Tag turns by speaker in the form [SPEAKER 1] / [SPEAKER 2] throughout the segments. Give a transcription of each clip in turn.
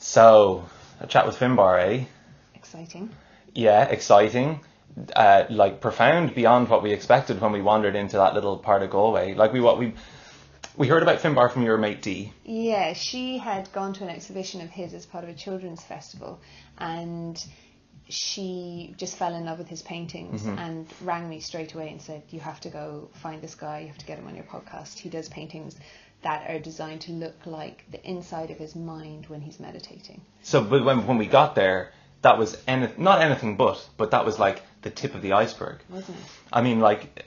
[SPEAKER 1] So, a chat with Finbar, eh?
[SPEAKER 2] Exciting.
[SPEAKER 1] Yeah, exciting. Like profound beyond what we expected when we wandered into that little part of Galway. Like we heard about Finbar from your mate Dee.
[SPEAKER 2] Yeah, she had gone to an exhibition of his as part of a children's festival, and she just fell in love with his paintings and rang me straight away and said, you have to go find this guy, you have to get him on your podcast. He does paintings that are designed to look like the inside of his mind when he's meditating.
[SPEAKER 1] So but when we got there, that was not anything but that was like the tip of the iceberg.
[SPEAKER 2] Wasn't it?
[SPEAKER 1] I mean, like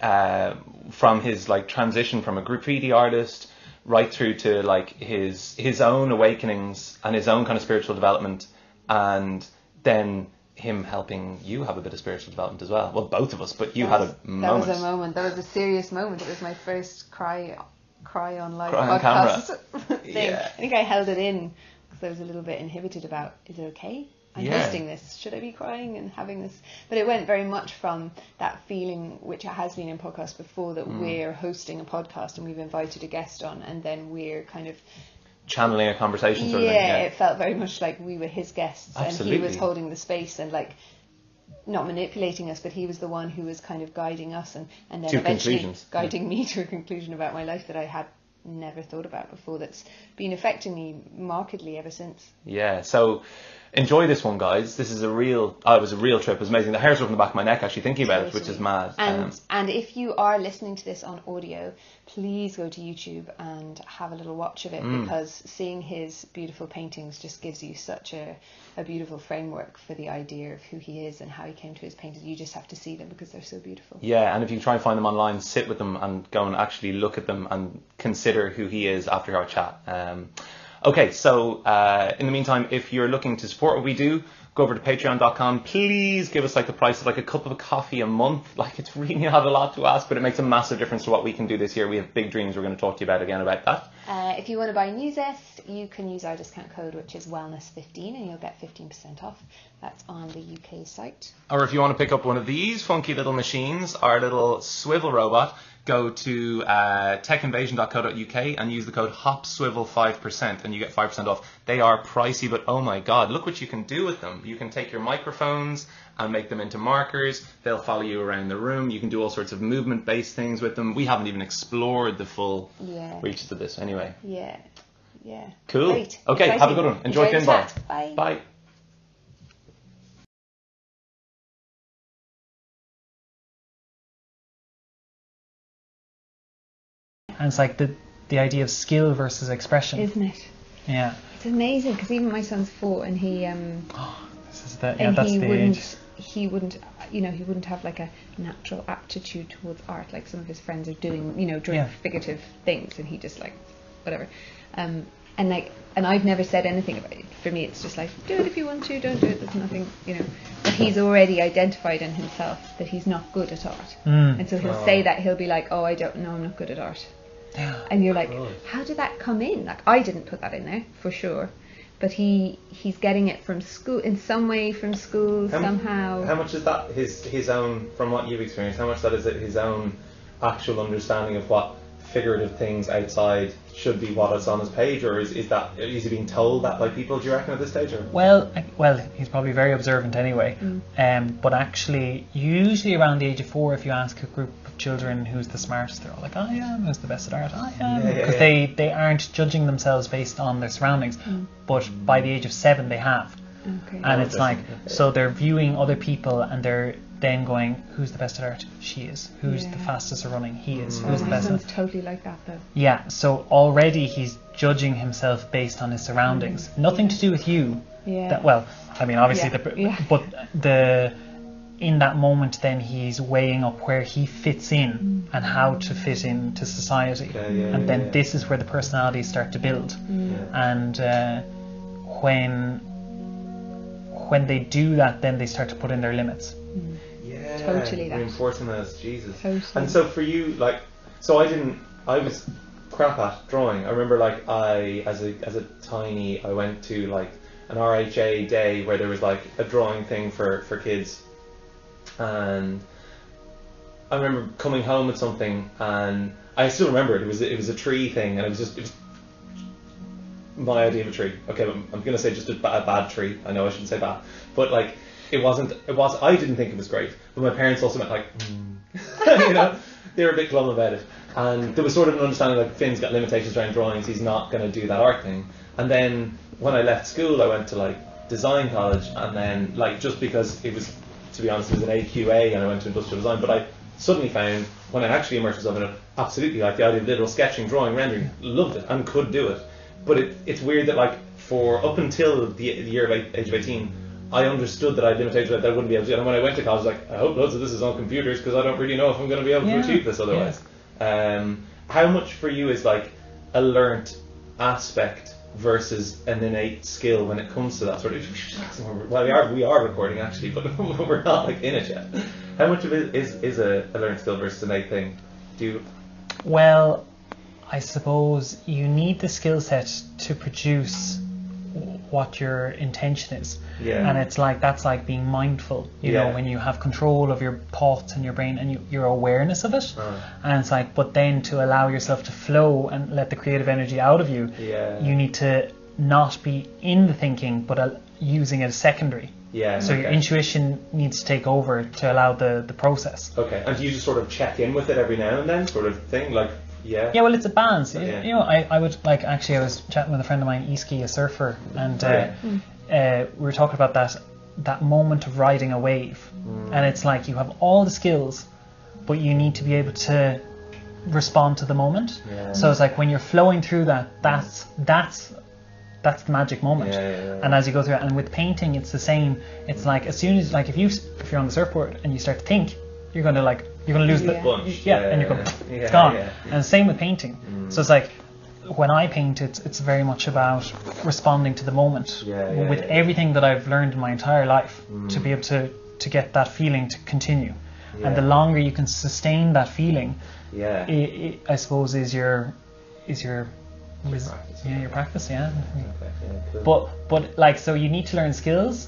[SPEAKER 1] from his like transition from a graffiti artist right through to like his own awakenings and his own kind of spiritual development, and then him helping you have a bit of spiritual development as well. Well, both of us, but you had a moment.
[SPEAKER 2] That was a moment. That was a serious moment. It was my first cry on live
[SPEAKER 1] Cry on
[SPEAKER 2] podcast thing.
[SPEAKER 1] Yeah.
[SPEAKER 2] I think I held it in because I was a little bit inhibited about, is it okay? I'm hosting this. Should I be crying and having this? But it went very much from that feeling, which has been in podcasts before, that we're hosting a podcast and we've invited a guest on, and then we're kind of
[SPEAKER 1] channeling a conversation sort of thing. Yeah,
[SPEAKER 2] it felt very much like we were his guests.
[SPEAKER 1] Absolutely.
[SPEAKER 2] And he was holding the space and like not manipulating us, but he was the one who was kind of guiding us and then
[SPEAKER 1] to
[SPEAKER 2] eventually guiding me to a conclusion about my life that I had never thought about before, that's been affecting me markedly ever since.
[SPEAKER 1] Yeah, so enjoy this one, guys. This is it was a real trip. It was amazing. The hairs were up in the back of my neck actually thinking about it, which is mad.
[SPEAKER 2] And if you are listening to this on audio, please go to YouTube and have a little watch of it, because seeing his beautiful paintings just gives you such a beautiful framework for the idea of who he is and how he came to his paintings. You just have to see them because they're so beautiful.
[SPEAKER 1] Yeah, and if you try and find them online, sit with them and go and actually look at them and consider who he is after our chat. Okay, so in the meantime, if you're looking to support what we do, go over to patreon.com. Please give us like the price of like a cup of coffee a month. Like, it's really not a lot to ask, but it makes a massive difference to what we can do this year. We have big dreams. We're going to talk to you about that.
[SPEAKER 2] If you want to buy Newsest, you can use our discount code, which is wellness15, and you'll get 15% off. That's on the UK site.
[SPEAKER 1] Or if you want to pick up one of these funky little machines, our little swivel robot, go to techinvasion.co.uk and use the code HOPSWIVEL5% and you get 5% off. They are pricey, but oh my god, look what you can do with them. You can take your microphones and make them into markers. They'll follow you around the room. You can do all sorts of movement-based things with them. We haven't even explored the full reaches of this anyway.
[SPEAKER 2] Yeah.
[SPEAKER 1] Cool.
[SPEAKER 2] Great.
[SPEAKER 1] Okay,
[SPEAKER 2] Exciting.
[SPEAKER 1] have a good one. Enjoy Finbar.
[SPEAKER 2] Bye.
[SPEAKER 1] Bye.
[SPEAKER 3] And it's like the idea of skill versus expression.
[SPEAKER 2] Isn't it?
[SPEAKER 3] Yeah.
[SPEAKER 2] It's amazing, because even my son's 4 and he he wouldn't have like a natural aptitude towards art like some of his friends are doing, doing figurative things, and he just like whatever. And I've never said anything about it. For me, it's just like, do it if you want to, don't do it. There's nothing, But he's already identified in himself that he's not good at art, and so he'll say that. He'll be like, "Oh, I don't know, I'm not good at art."
[SPEAKER 3] Yeah.
[SPEAKER 2] And you're like, how did that come in? Like, I didn't put that in there for sure, but he's getting it from school in some way, from school somehow.
[SPEAKER 1] How much is that his own, from what you've experienced? How much that is his own actual understanding of what figurative things outside should be what is on his page, or is he being told that by people, do you reckon, at this stage? Or?
[SPEAKER 3] Well, he's probably very observant anyway. But actually, usually around the age of 4, if you ask a group of children who's the smartest, they're all like, I am, who's the best at art, I am, because they aren't judging themselves based on their surroundings. But by the age of 7, they have.
[SPEAKER 2] Okay.
[SPEAKER 3] And it's like, so they're viewing other people and they're then going, who's the best at art? She is. Who's the fastest at running? He is. Who's the best at...
[SPEAKER 2] My son's totally like that though.
[SPEAKER 3] Yeah, so already he's judging himself based on his surroundings. Nothing to do with you.
[SPEAKER 2] Yeah.
[SPEAKER 3] Obviously, but in that moment then he's weighing up where he fits in and how to fit into society. Then this is where the personalities start to build. And when they do that, then they start to put in their limits.
[SPEAKER 2] Totally that.
[SPEAKER 1] Reinforcing those, Jesus.
[SPEAKER 2] Totally.
[SPEAKER 1] And so for you, like, I was crap at drawing. I remember, like, as a tiny, I went to like an RHA day where there was like a drawing thing for kids, and I remember coming home with something, and I still remember it. It was a tree thing, and it was my idea of a tree. Okay, I'm going to say just a bad tree. I know I shouldn't say that, but like I didn't think it was great, but my parents also meant like, you know, they were a bit glum about it, and there was sort of an understanding like Finn's got limitations around drawings. He's not going to do that art thing. And then when I left school, I went to like design college, and then like just because it was, to be honest, it was an AQA, and I went to industrial design, but I suddenly found when I actually immersed myself in it, absolutely like the idea of literal sketching, drawing, rendering, loved it and could do it. But it's weird that like for up until the year of age of 18, I understood that I had limitations that I wouldn't be able to do. And when I went to college, I was like, I hope loads of this is on computers because I don't really know if I'm going to be able to achieve this otherwise. How much for you is like a learnt aspect versus an innate skill when it comes to that sort of? Well, we are recording actually, but we're not like in it yet. How much of it is a learned skill versus an innate thing?
[SPEAKER 3] Well, I suppose you need the skill set to produce what your intention is.
[SPEAKER 1] Yeah.
[SPEAKER 3] And it's like, that's like being mindful, you know, when you have control of your thoughts and your brain and your awareness of it. And it's like, but then to allow yourself to flow and let the creative energy out of you, you need to not be in the thinking, but using it as secondary. So your intuition needs to take over to allow the process.
[SPEAKER 1] Okay. And do you just sort of check in with it every now and then, sort of thing? Like, yeah, well,
[SPEAKER 3] it's a balance. You know, I would like, actually, I was chatting with a friend of mine, Iski, a surfer, and we were talking about that moment of riding a wave, and it's like you have all the skills, but you need to be able to respond to the moment. So it's like when you're flowing through that's the magic moment. And as you go through it, and with painting, it's the same. It's like as soon as, like, if you're on the surfboard and you start to think, you're going to lose the
[SPEAKER 1] bunch.
[SPEAKER 3] And you go, it's gone. And same with painting. So it's like when I paint, it's very much about responding to the moment with everything that I've learned in my entire life to be able to get that feeling to continue. And the longer you can sustain that feeling, I suppose is your practice. Cool. But like, so you need to learn skills,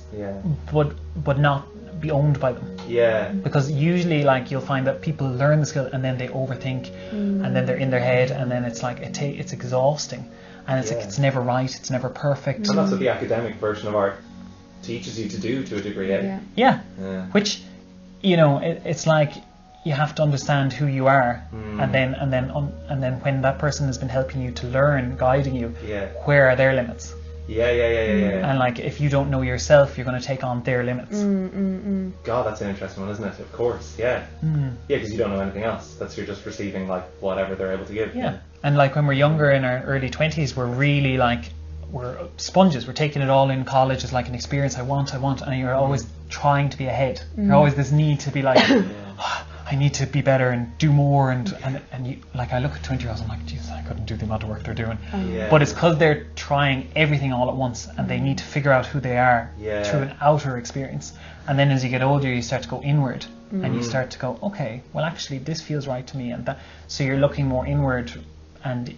[SPEAKER 3] but not be owned by them. Because usually, like, you'll find that people learn the skill and then they overthink, and then they're in their head, and then it's like it's exhausting, and it's like it's never right, it's never perfect.
[SPEAKER 1] And that's what the academic version of art teaches you to do to a degree.
[SPEAKER 3] Which, you know, it's like you have to understand who you are, and then when that person has been helping you to learn, guiding you, where are their limits? And like, if you don't know yourself, you're going to take on their limits.
[SPEAKER 1] God, that's an interesting one, isn't it? Of course, because you don't know anything else. You're just receiving like whatever they're able to give.
[SPEAKER 3] And like when we're younger, in our early 20s, we're really like, we're sponges. We're taking it all in college as like an experience. I want, and you're always trying to be ahead. You're always this need to be like, I need to be better and do more, and you, like, I look at 20-year-olds, I'm like, Jesus, I couldn't do the amount of work they're doing. But it's because they're trying everything all at once, and they need to figure out who they are through an outer experience. And then as you get older, you start to go inward, and you start to go, okay, well, actually, this feels right to me, and that. So you're looking more inward, and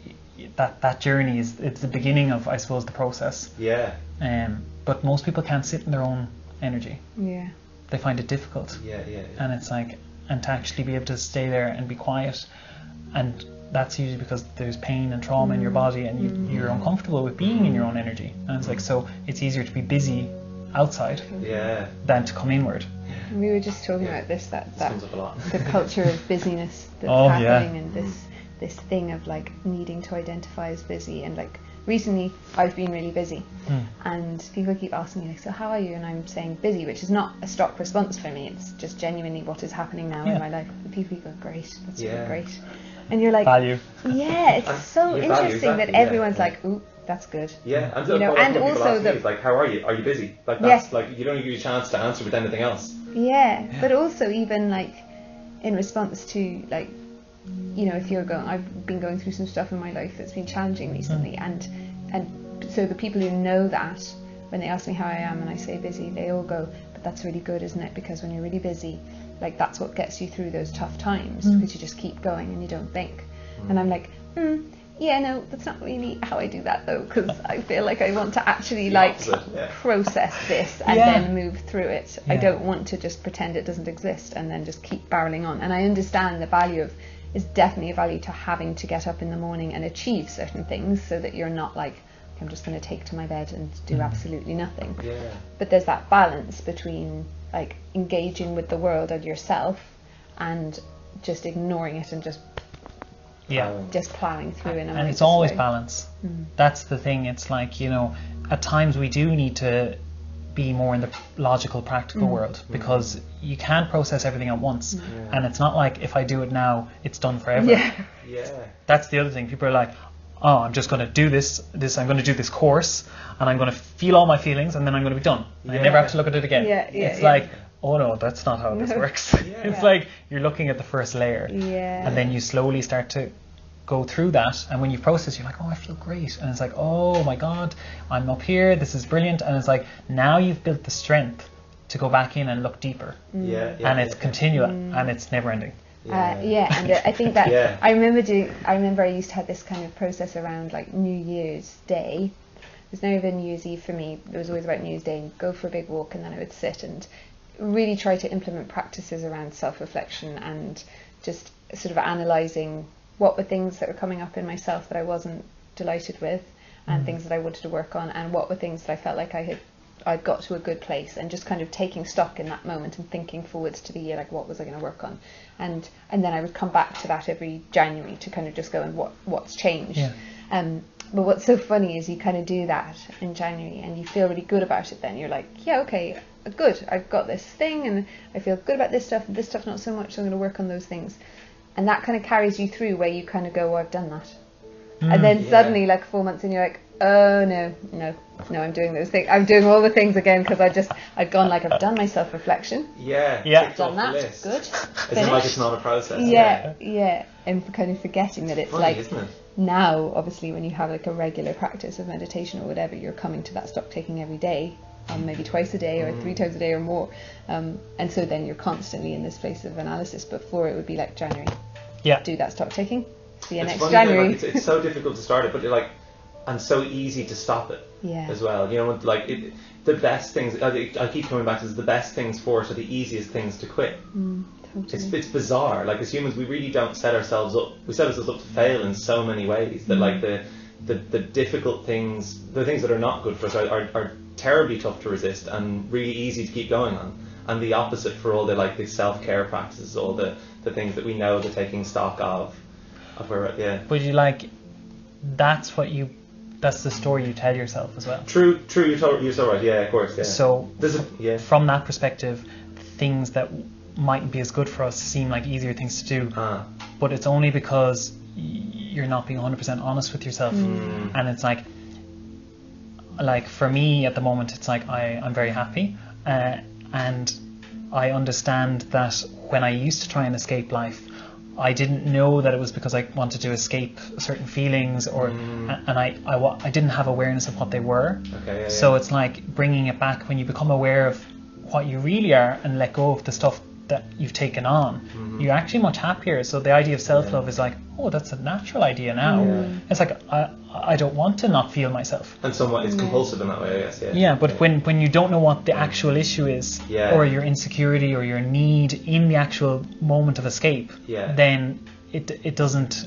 [SPEAKER 3] that journey it's the beginning of, I suppose, the process. But most people can't sit in their own energy. They find it difficult. And it's like, and to actually be able to stay there and be quiet, and that's usually because there's pain and trauma in your body, and you're uncomfortable with being in your own energy, and it's like, so it's easier to be busy outside than to come inward.
[SPEAKER 2] We were just talking about this, that the culture of busyness that's happening, and this thing of like needing to identify as busy, and like recently I've been really busy, and people keep asking me like, so how are you? And I'm saying busy, which is not a stock response for me, it's just genuinely what is happening now in my life. The people go, great, that's really great, and you're like,
[SPEAKER 3] value.
[SPEAKER 2] It's so interesting that everyone's like, ooh, that's good.
[SPEAKER 1] And,
[SPEAKER 2] you know, and also
[SPEAKER 1] like, how are you busy? Like, that's like, you don't give you a chance to answer with anything else.
[SPEAKER 2] But also even like in response to, like, you know, if you're going, I've been going through some stuff in my life that's been challenging recently, and so the people who know that, when they ask me how I am and I say busy, they all go, but that's really good, isn't it? Because when you're really busy, like, that's what gets you through those tough times, because you just keep going and you don't think. And I'm like, no, that's not really how I do that though, because I feel like I want to actually process this and then move through it. I don't want to just pretend it doesn't exist and then just keep barreling on. And I understand the value of, is definitely a value to having to get up in the morning and achieve certain things, so that you're not like, I'm just going to take to my bed and do absolutely nothing.
[SPEAKER 1] Yeah.
[SPEAKER 2] But there's that balance between like engaging with the world and yourself and just ignoring it and just plowing through in a
[SPEAKER 3] and it's always
[SPEAKER 2] way.
[SPEAKER 3] balance. That's the thing. It's like, you know, at times we do need to be more in the logical, practical world, because you can't process everything at once. And it's not like if I do it now, it's done forever. That's the other thing. People are like, oh, I'm just going to do this, I'm going to do this course, and I'm going to feel all my feelings, and then I'm going to be done. And I never have to look at it again. It's like, oh no, that's not how this works. It's like you're looking at the first layer, and then you slowly start to go through that, and when you process, you're like, oh, I feel great, and it's like, oh my god, I'm up here, this is brilliant, and it's like, now you've built the strength to go back in and look deeper, and it's continual, and it's never ending.
[SPEAKER 2] And I think that I remember I used to have this kind of process around like New Year's Day. There's never New Year's Eve for me. It was always about New Year's Day, and go for a big walk, and then I would sit and really try to implement practices around self-reflection and just sort of analysing what were things that were coming up in myself that I wasn't delighted with, and things that I wanted to work on, and what were things that I felt like I'd got to a good place, and just kind of taking stock in that moment and thinking forwards to the year, like what was I going to work on, and then I would come back to that every January to kind of just go and what's changed. But what's so funny is you kind of do that in January and you feel really good about it. Then you're like, yeah, okay, good, I've got this thing and I feel good about this stuff not so much, so I'm going to work on those things. And that kind of carries you through where you kind of go, oh, I've done that. And then suddenly, like 4 months in, you're like, oh, no, I'm doing those things. I'm doing all the things again because I've gone, like, I've done my self-reflection. I've done that. Good.
[SPEAKER 1] It's like it's not a process.
[SPEAKER 2] And kind of forgetting that it's
[SPEAKER 1] funny,
[SPEAKER 2] like,
[SPEAKER 1] isn't it?
[SPEAKER 2] Now, obviously, when you have like a regular practice of meditation or whatever, you're coming to that stock taking every day. Maybe twice a day or 3 times a day or more, and so then you're constantly in this place of analysis. Before it would be like January, do that stock taking. See you next January.
[SPEAKER 1] Like, it's so difficult to start it, but like, and so easy to stop it as well. You know, like the best things. I keep coming back to the best things for it are the easiest things to quit. Totally. It's bizarre. Like as humans, we really don't set ourselves up. We set ourselves up to fail in so many ways. That like the difficult things, the things that are not good for us, are terribly tough to resist and really easy to keep going on. And the opposite for all the self-care practices, all the things that we know, the taking stock of where
[SPEAKER 3] But you that's the story you tell yourself as well.
[SPEAKER 1] True. You're so right. Yeah, of course. Yeah.
[SPEAKER 3] So from that perspective, things that mightn't be as good for us seem like easier things to do, but it's only because you're not being 100% honest with yourself. And it's like for me at the moment, it's like I'm very happy, and I understand that when I used to try and escape life, I didn't know that it was because I wanted to escape certain feelings, or and I didn't have awareness of what they were. So it's like bringing it back when you become aware of what you really are and let go of the stuff that you've taken on. You're actually much happier. So the idea of self-love is like, oh, that's a natural idea now. It's like I don't want to not feel myself.
[SPEAKER 1] And somewhat it's compulsive in that way, I guess.
[SPEAKER 3] But when you don't know what the actual issue is, or your insecurity or your need in the actual moment of escape, then it doesn't.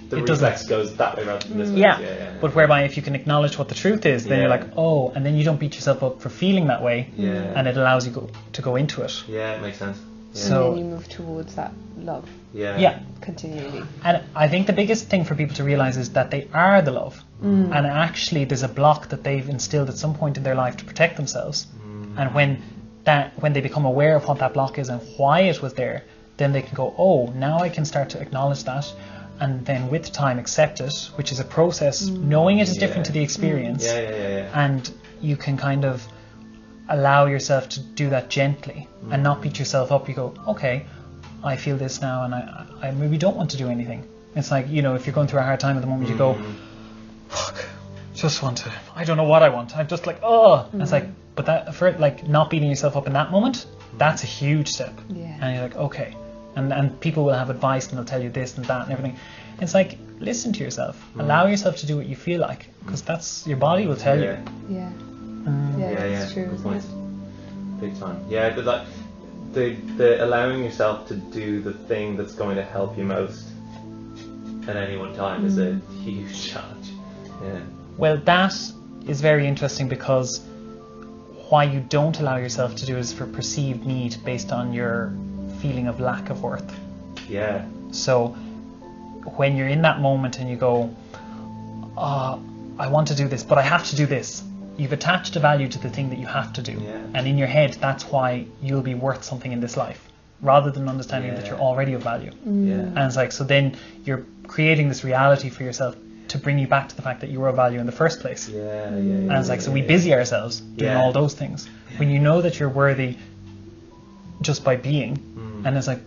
[SPEAKER 1] The reflex goes that way rather than this way.
[SPEAKER 3] But whereby if you can acknowledge what the truth is, then you're like, oh, and then you don't beat yourself up for feeling that way, and it allows you to go into it.
[SPEAKER 1] Yeah, it makes sense.
[SPEAKER 2] So, and then you move towards that love. Continually.
[SPEAKER 3] And I think the biggest thing for people to realise is that they are the love. And actually there's a block that they've instilled at some point in their life to protect themselves. And when they become aware of what that block is and why it was there, then they can go, oh, now I can start to acknowledge that, and then with time accept it, which is a process. Knowing it is different to the experience. And you can kind of allow yourself to do that gently and not beat yourself up. You go, okay, I feel this now, and I maybe don't want to do anything. It's like, you know, if you're going through a hard time at the moment, you go, fuck, just want to, I don't know what I want. I'm just like, oh. It's like, but that, for like not beating yourself up in that moment, that's a huge step. And you're like, okay. And people will have advice and they'll tell you this and that and everything. It's like, listen to yourself. Allow yourself to do what you feel like, because that's, your body will tell you.
[SPEAKER 2] That's true, isn't it?
[SPEAKER 1] Big time. Yeah, but the allowing yourself to do the thing that's going to help you most at any one time is a huge challenge.
[SPEAKER 3] Well, that is very interesting, because why you don't allow yourself to do it is for perceived need based on your feeling of lack of worth.
[SPEAKER 1] Yeah.
[SPEAKER 3] So when you're in that moment and you go, I want to do this, but I have to do this, you've attached a value to the thing that you have to do.
[SPEAKER 1] Yeah.
[SPEAKER 3] And in your head, that's why you'll be worth something in this life, rather than understanding that you're already of value.
[SPEAKER 1] Yeah.
[SPEAKER 3] And it's like, so then you're creating this reality for yourself to bring you back to the fact that you were of value in the first place. And it's like, so we busy ourselves doing all those things. When you know that you're worthy just by being, and it's like,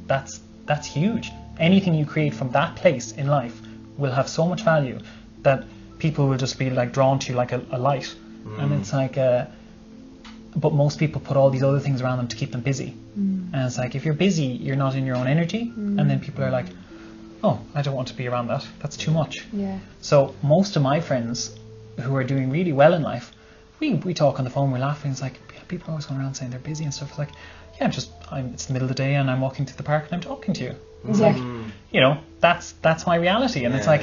[SPEAKER 3] that's huge. Anything you create from that place in life will have so much value that people will just be like drawn to you like a light. And it's like, but most people put all these other things around them to keep them busy. And it's like, if you're busy, you're not in your own energy. And then people are like, oh, I don't want to be around that. That's too much.
[SPEAKER 2] Yeah.
[SPEAKER 3] So most of my friends who are doing really well in life, we talk on the phone, we're laughing. It's like, people are always going around saying they're busy and stuff. It's like, yeah, it's the middle of the day and I'm walking through the park and I'm talking to you. It's like, you know, that's my reality. And it's like,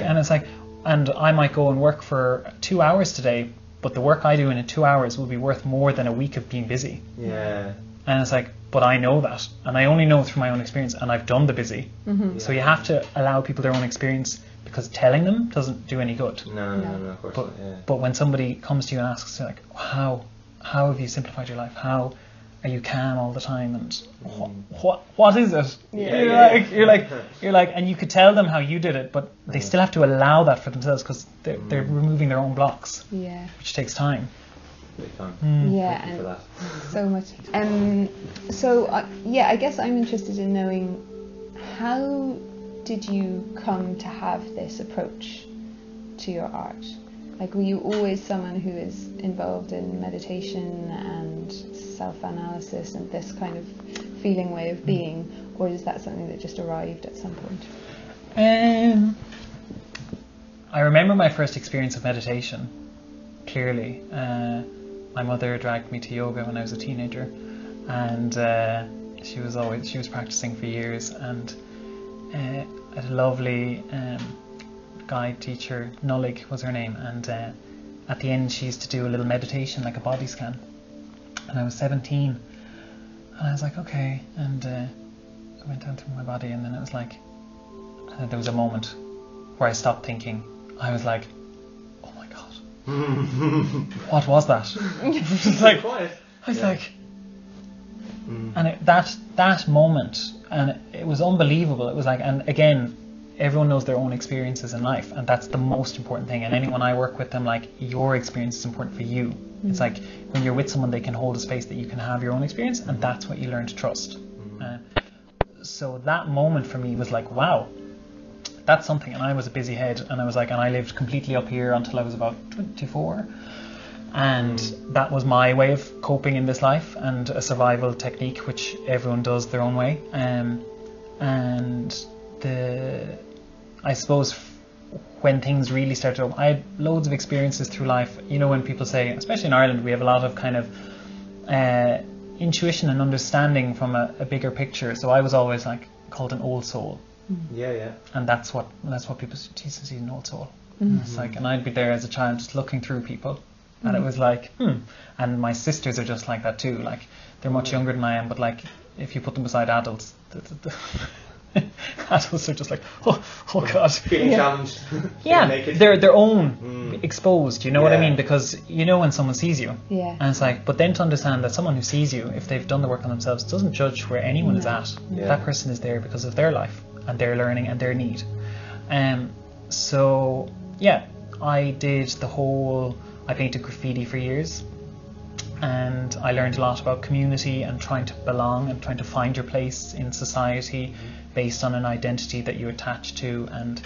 [SPEAKER 3] and I might go and work for 2 hours today, but the work I do in 2 hours will be worth more than a week of being busy.
[SPEAKER 1] Yeah.
[SPEAKER 3] And it's like, but I know that, and I only know through my own experience, and I've done the busy. So you have to allow people their own experience, because telling them doesn't do any good.
[SPEAKER 1] No, of course not. Yeah.
[SPEAKER 3] But when somebody comes to you and asks, like, how have you simplified your life? How are you calm all the time? And what is it? You're like, and you could tell them how you did it, but they still have to allow that for themselves, because they're removing their own blocks, which takes time.
[SPEAKER 1] Big time.
[SPEAKER 2] Yeah,
[SPEAKER 1] Thank you for that.
[SPEAKER 2] so much. I guess I'm interested in knowing, how did you come to have this approach to your art? Like, were you always someone who is involved in meditation and self-analysis and this kind of feeling way of being, or is that something that just arrived at some point?
[SPEAKER 3] I remember my first experience of meditation clearly. My mother dragged me to yoga when I was a teenager, and she was practicing for years, and a lovely guide teacher, Nullig was her name, and at the end she used to do a little meditation, like a body scan, and I was 17, and I was like, okay, and I went down through my body, and then it was like, there was a moment where I stopped thinking. I was like, oh my god, what was that? Like, I was like, and that moment, and it was unbelievable. It was like, and again, everyone knows their own experiences in life, and that's the most important thing. And anyone I work with, I'm like, your experience is important for you. It's like, when you're with someone, they can hold a space that you can have your own experience, and that's what you learn to trust. So that moment for me was like, wow, that's something. And I was a busy head, and I was like, and I lived completely up here until I was about 24, and that was my way of coping in this life, and a survival technique which everyone does their own way. And I suppose when things really started up, I had loads of experiences through life. You know, when people say, especially in Ireland, we have a lot of kind of intuition and understanding from a bigger picture. So I was always like called an old soul.
[SPEAKER 1] Yeah.
[SPEAKER 3] And that's what people say, Jesus, he's an old soul. It's like, and I'd be there as a child just looking through people, and it was like, And my sisters are just like that too. Like, they're much younger than I am, but like, if you put them beside adults, adults are just like, oh god,
[SPEAKER 1] Feeling challenged.
[SPEAKER 3] Yeah,
[SPEAKER 1] naked.
[SPEAKER 3] they're their own exposed. You know what I mean? Because you know when someone sees you.
[SPEAKER 2] Yeah.
[SPEAKER 3] And it's like, but then to understand that someone who sees you, if they've done the work on themselves, doesn't judge where anyone is at.
[SPEAKER 1] Yeah.
[SPEAKER 3] That person is there because of their life and their learning and their need. So yeah, I painted graffiti for years, and I learned a lot about community and trying to belong and trying to find your place in society based on an identity that you attach to. And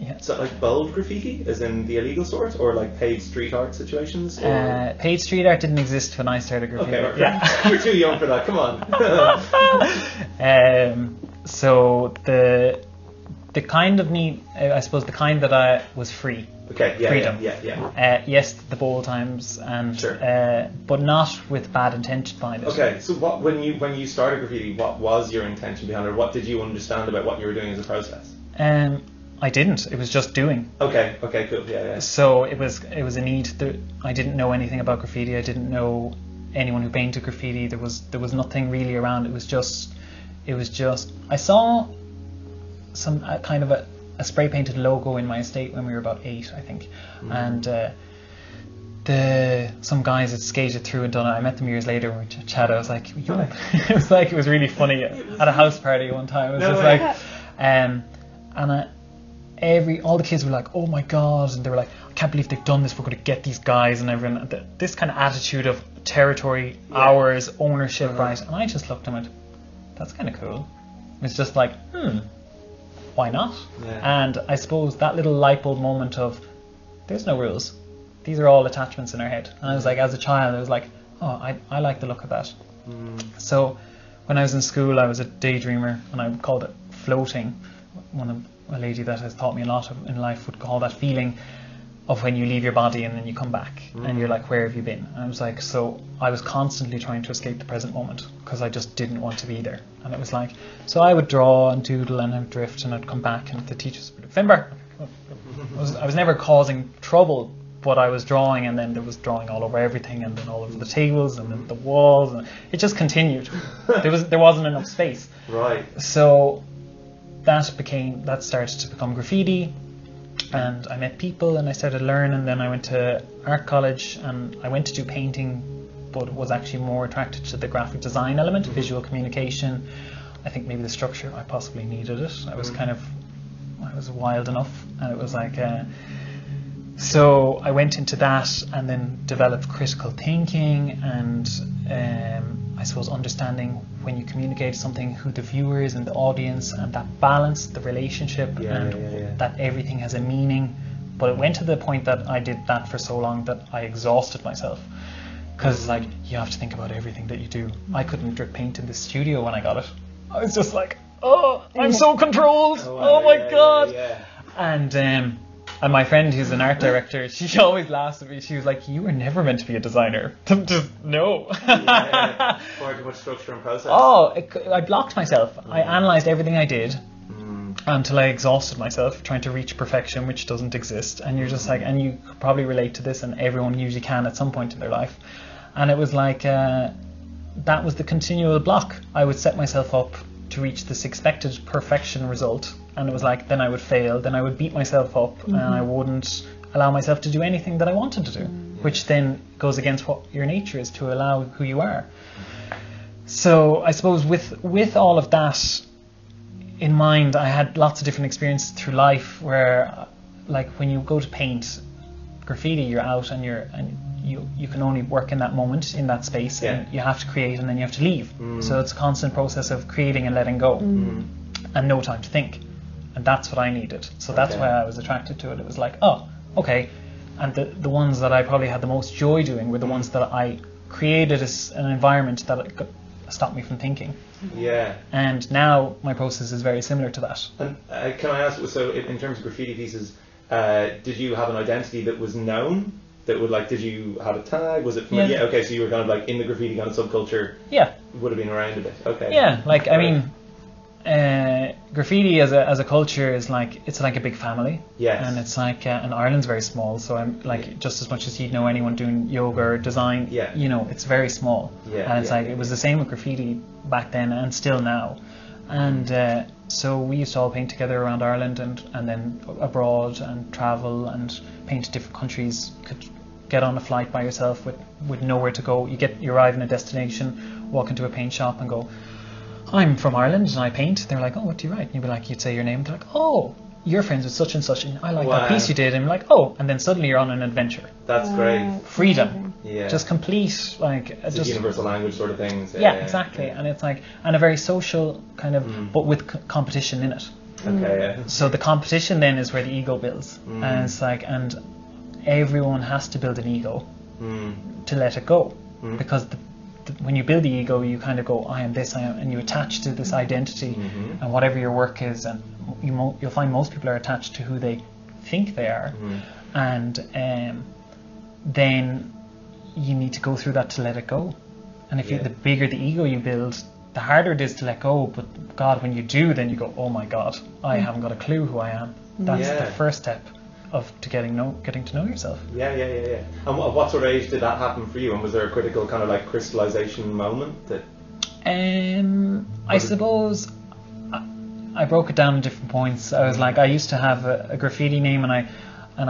[SPEAKER 1] Is that like bold graffiti, as in the illegal sort, or like paid street art situations? Or?
[SPEAKER 3] Paid street art didn't exist when I started graffiti.
[SPEAKER 1] Okay, we're too young for that. Come on.
[SPEAKER 3] So the kind of need, I suppose, the kind that I was free.
[SPEAKER 1] Okay, yeah,
[SPEAKER 3] freedom.
[SPEAKER 1] Yeah.
[SPEAKER 3] Yes, the bold times, and
[SPEAKER 1] sure.
[SPEAKER 3] But not with bad intention behind it.
[SPEAKER 1] Okay, so when you started graffiti, what was your intention behind it? What did you understand about what you were doing as a process?
[SPEAKER 3] I I didn't. It was just doing.
[SPEAKER 1] Okay, cool. Yeah.
[SPEAKER 3] So it was a need. I didn't know anything about graffiti. I didn't know anyone who painted graffiti. There was nothing really around. It was just I saw some kind of a spray painted logo in my estate when we were about 8, I think, and some guys had skated through and done it. I met them years later when we chatted. I was like, it was really funny at a house party one time. It was all the kids were like, oh my god, and they were like, I can't believe they've done this, we're going to get these guys, and everyone, this kind of attitude of territory, ours, ownership, right? And I just looked and went, that's kind of cool. It's just like, why not? And I suppose that little light bulb moment of, there's no rules, these are all attachments in our head. And I was like, as a child, I was like, oh, I like the look of that. So when I was in school, I was a daydreamer, and I called it floating. A lady that has taught me a lot in life would call that feeling of when you leave your body and then you come back and you're like, where have you been? And I was like, so I was constantly trying to escape the present moment because I just didn't want to be there. And it was like, so I would draw and doodle and I'd drift and I'd come back, and the teachers would, Finbar, I was never causing trouble, but I was drawing, and then there was drawing all over everything, and then all over the tables and then the walls, and it just continued. There wasn't enough space.
[SPEAKER 1] Right.
[SPEAKER 3] So that started to become graffiti, and I met people and I started learning. Then I went to art college and I went to do painting, but was actually more attracted to the graphic design element, visual communication. I think maybe the structure, I possibly needed it. I was I was wild enough, and it was like so I went into that and then developed critical thinking and I suppose understanding when you communicate something, who the viewer is and the audience, and that balance, the relationship, that everything has a meaning. But it went to the point that I did that for so long that I exhausted myself, because like, you have to think about everything that you do. I couldn't drip paint in the studio when I got it. I was just like, oh, I'm so controlled. Oh my god. And my friend, who's an art director, she always laughs at me. She was like, you were never meant to be a designer. Just no.
[SPEAKER 1] Or too much structure and process.
[SPEAKER 3] I blocked myself. I analysed everything I did until I exhausted myself trying to reach perfection, which doesn't exist. And you're just like, and you could probably relate to this, and everyone usually can at some point in their life. And it was like, that was the continual block. I would set myself up to reach this expected perfection result, and it was like, then I would fail, then I would beat myself up, and I wouldn't allow myself to do anything that I wanted to do, which then goes against what your nature is, to allow who you are. So I suppose with all of that in mind, I had lots of different experiences through life where, like, when you go to paint graffiti, you're out and you can only work in that moment, in that space, and you have to create and then you have to leave. So it's a constant process of creating and letting go, and no time to think. And that's what I needed. So that's why I was attracted to it. It was like, oh, okay. And the ones that I probably had the most joy doing were the ones that I created as an environment that stopped me from thinking.
[SPEAKER 1] Yeah.
[SPEAKER 3] And now my process is very similar to that.
[SPEAKER 1] And can I ask, so in terms of graffiti pieces, did you have an identity that was known? That would, like, did you have a tag? Was it from okay, so you were kind of like in the graffiti kind of subculture. Would have been around a bit. Okay. Like, I mean,
[SPEAKER 3] graffiti as a culture is like, it's like a big family.
[SPEAKER 1] Yes.
[SPEAKER 3] And it's like, and Ireland's very small, so I'm like, just as much as you'd know anyone doing yoga or design, you know, it's very small. And it's like, it was the same with graffiti back then and still now. And so we used to all paint together around Ireland and then abroad and travel and paint different countries. Could get on a flight by yourself with nowhere to go. You arrive in a destination, walk into a paint shop and go, I'm from Ireland and I paint. They're like, oh, what do you write? And you'd say your name. They're like, oh, you're friends with such and such, and I like that piece you did. And you're like, oh, and then suddenly you're on an adventure.
[SPEAKER 1] That's great.
[SPEAKER 3] Freedom. Yeah. Just complete, like,
[SPEAKER 1] it's just a universal language sort of thing. So
[SPEAKER 3] yeah, exactly. And it's like, and a very social kind of, but with competition in it.
[SPEAKER 1] Okay.
[SPEAKER 3] So the competition then is where the ego builds, and it's like, and everyone has to build an ego to let it go, because when you build the ego, you kind of go, I am this, I am, and you attach to this identity, and whatever your work is, and you'll find most people are attached to who they think they are, and then you need to go through that to let it go. And if the bigger the ego you build, the harder it is to let go. But God, when you do, then you go, oh my God, I haven't got a clue who I am. That's the first step to getting to know yourself.
[SPEAKER 1] Yeah. And what sort of age did that happen for you? And was there a critical kind of like crystallization moment that?
[SPEAKER 3] I suppose I broke it down in different points. I was like, I used to have a graffiti name, and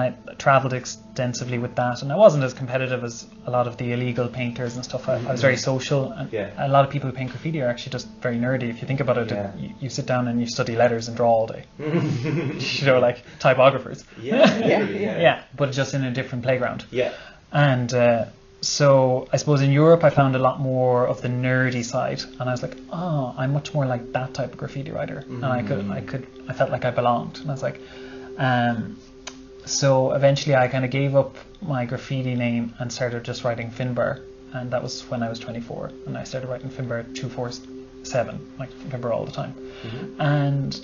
[SPEAKER 3] I travelled extensively with that, and I wasn't as competitive as a lot of the illegal painters and stuff. I was very social, and a lot of people who paint graffiti are actually just very nerdy. If you think about it, you sit down and you study letters and draw all day. You know, like typographers. Yeah, but just in a different playground. Yeah. And so I suppose in Europe I found a lot more of the nerdy side, and I was like, oh, I'm much more like that type of graffiti writer, and I felt like I belonged, and I was like, so eventually I kind of gave up my graffiti name and started just writing Finbar, and that was when I was 24, and I started writing Finbar 247, like Finbar all the time, and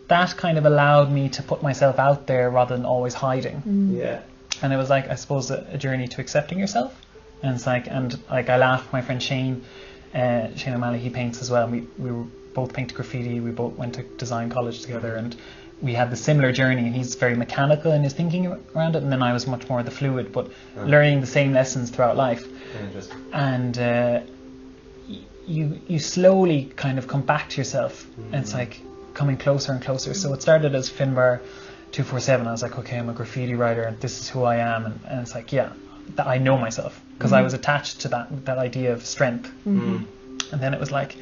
[SPEAKER 3] that kind of allowed me to put myself out there rather than always hiding. Yeah. And it was like, I suppose, a journey to accepting yourself. And it's like, I laugh with my friend Shane O'Malley, he paints as well. We both painted graffiti, we both went to design college together, and we had the similar journey. And he's very mechanical in his thinking around it, and then I was much more the fluid, but learning the same lessons throughout life. And you slowly kind of come back to yourself, and it's like coming closer and closer. So it started as Finbar 247. I was like, okay, I'm a graffiti writer, and this is who I am, and it's like, yeah, that I know myself, because I was attached to that idea of strength. And then it was like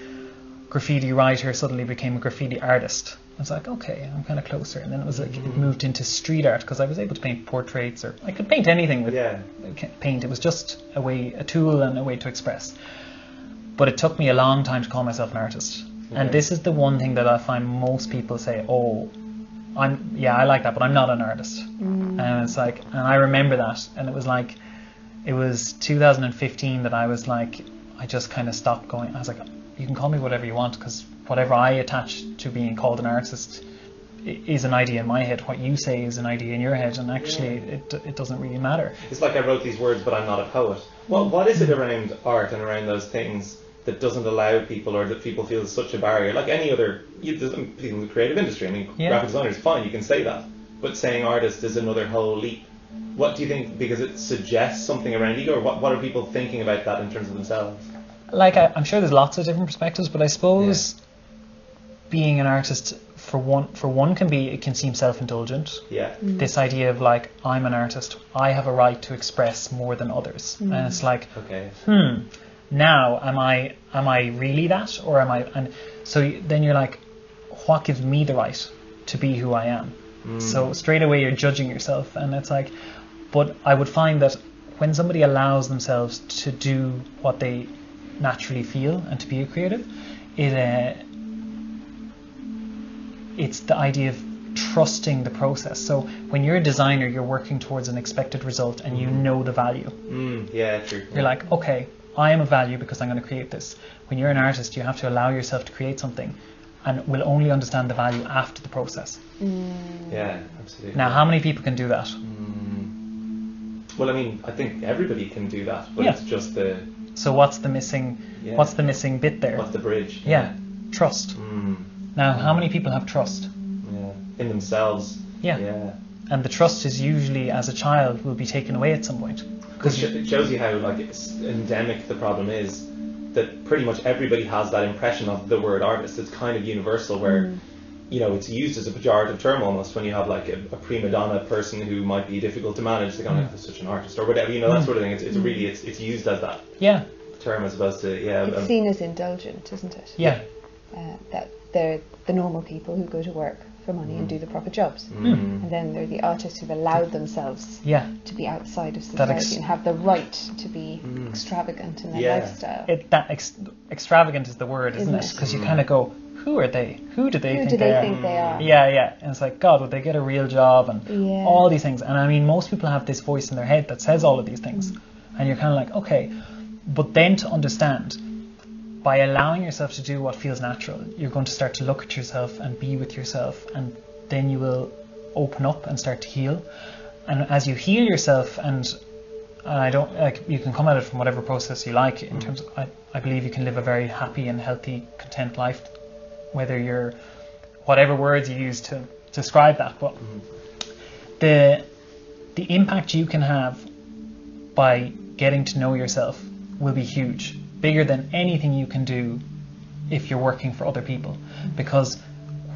[SPEAKER 3] graffiti writer suddenly became a graffiti artist. I was like, okay, I'm kind of closer. And then it was like it moved into street art, because I was able to paint portraits, or I could paint anything with paint. It was just a tool and a way to express. But it took me a long time to call myself an artist. And this is the one thing that I find most people say, oh, I like that, but I'm not an artist. And it's like, and I remember that, and it was like, it was 2015 that I was like, I just kind of stopped going. I was like, you can call me whatever you want, because whatever I attach to being called an artist is an idea in my head. What you say is an idea in your head, and actually it doesn't really matter. It's like, I wrote these words, but I'm not a poet. What is it around art and around those things that doesn't allow people, or that people feel is such a barrier? Like any other, people in the creative industry, I mean, graphic designers, fine, you can say that, but saying artist is another whole leap. What do you think, because it suggests something around ego, or what are people thinking about that in terms of themselves? Like, I'm sure there's lots of different perspectives, but I suppose being an artist, for one it can seem self-indulgent. Yeah. This idea of like, I'm an artist, I have a right to express more than others. And it's like, now am I really that, or am I? And so then you're like, what gives me the right to be who I am? So straight away you're judging yourself, and it's like, but I would find that when somebody allows themselves to do what they naturally feel and to be a creative, it's the idea of trusting the process. So when you're a designer, you're working towards an expected result, and you know the value. True. You're like, okay, I am a value because I'm going to create this. When you're an artist, you have to allow yourself to create something, and will only understand the value after the process. Yeah, absolutely. Now, how many people can do that? Well, I mean, I think everybody can do that, but it's just the... So what's the missing bit there? What's the bridge? Yeah. Trust. Now, how many people have trust? In themselves. Yeah. And the trust is usually, as a child, will be taken away at some point. Because it shows you how like it's endemic the problem is, that pretty much everybody has that impression of the word artist. It's kind of universal, where you know, it's used as a pejorative term almost when you have like a prima donna person who might be difficult to manage. They're going, "That's such an artist," or whatever, you know, that sort of thing. It's really it's used as that term as opposed to it's
[SPEAKER 2] seen as indulgent, isn't it? That they're the normal people who go to work for money and do the proper jobs, and then they're the artists who've allowed themselves to be outside of society and have the right to be extravagant in their lifestyle.
[SPEAKER 3] Extravagant is the word, isn't it? Because you kind of go, who are they? Who do they think they are? Yeah. And it's like, God, would they get a real job and all these things? And I mean, most people have this voice in their head that says all of these things, and you're kind of like, okay, but then to understand, by allowing yourself to do what feels natural, you're going to start to look at yourself and be with yourself, and then you will open up and start to heal. And as you heal yourself and and I don't like, you can come at it from whatever process you like in terms of, I believe you can live a very happy and healthy, content life, whether you're, whatever words you use to describe that, but the impact you can have by getting to know yourself will be huge, bigger than anything you can do if you're working for other people, because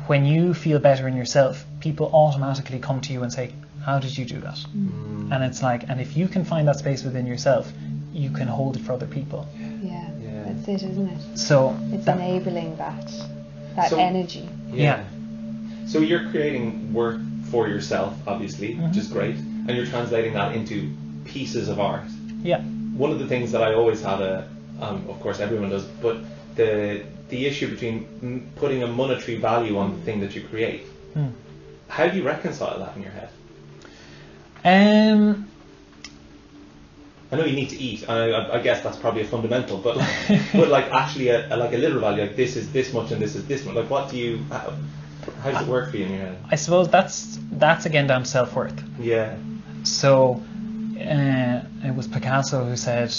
[SPEAKER 3] when you feel better in yourself, people automatically come to you and say, how did you do that? And it's like, and if you can find that space within yourself, you can hold it for other people.
[SPEAKER 2] Yeah. That's it, isn't it?
[SPEAKER 3] So
[SPEAKER 2] it's enabling that energy.
[SPEAKER 1] Yeah. So you're creating work for yourself, obviously, which is great, and you're translating that into pieces of art.
[SPEAKER 3] Yeah.
[SPEAKER 1] One of the things that I always had of course everyone does, but the issue between putting a monetary value on the thing that you create. How do you reconcile that in your head? I know you need to eat, and I guess that's probably a fundamental, but like actually a literal value, like this is this much and this is this much. Like what do you? How does it work for you in your head?
[SPEAKER 3] I suppose that's again down to self-worth.
[SPEAKER 1] Yeah.
[SPEAKER 3] So it was Picasso who said,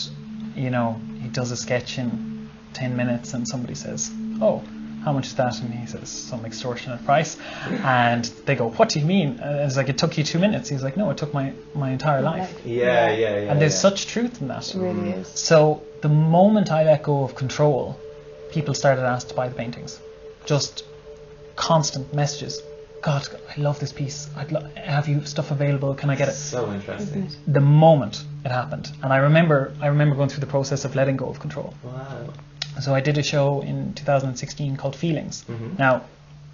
[SPEAKER 3] you know, he does a sketch in 10 minutes and somebody says, oh, how much is that? And he says some extortionate price, and they go, what do you mean? And it's like, it took you 2 minutes. He's like, no, it took my entire life.
[SPEAKER 1] Yeah.
[SPEAKER 3] And there's such truth in that.
[SPEAKER 2] It really is.
[SPEAKER 3] So the moment I let go of control, people started asking to buy the paintings. Just constant messages. God, I love this piece. Have you stuff available? Can I get it?
[SPEAKER 1] So interesting.
[SPEAKER 2] Isn't
[SPEAKER 3] The moment it happened, and I remember going through the process of letting go of control.
[SPEAKER 1] Wow.
[SPEAKER 3] So I did a show in 2016 called Feelings. Now,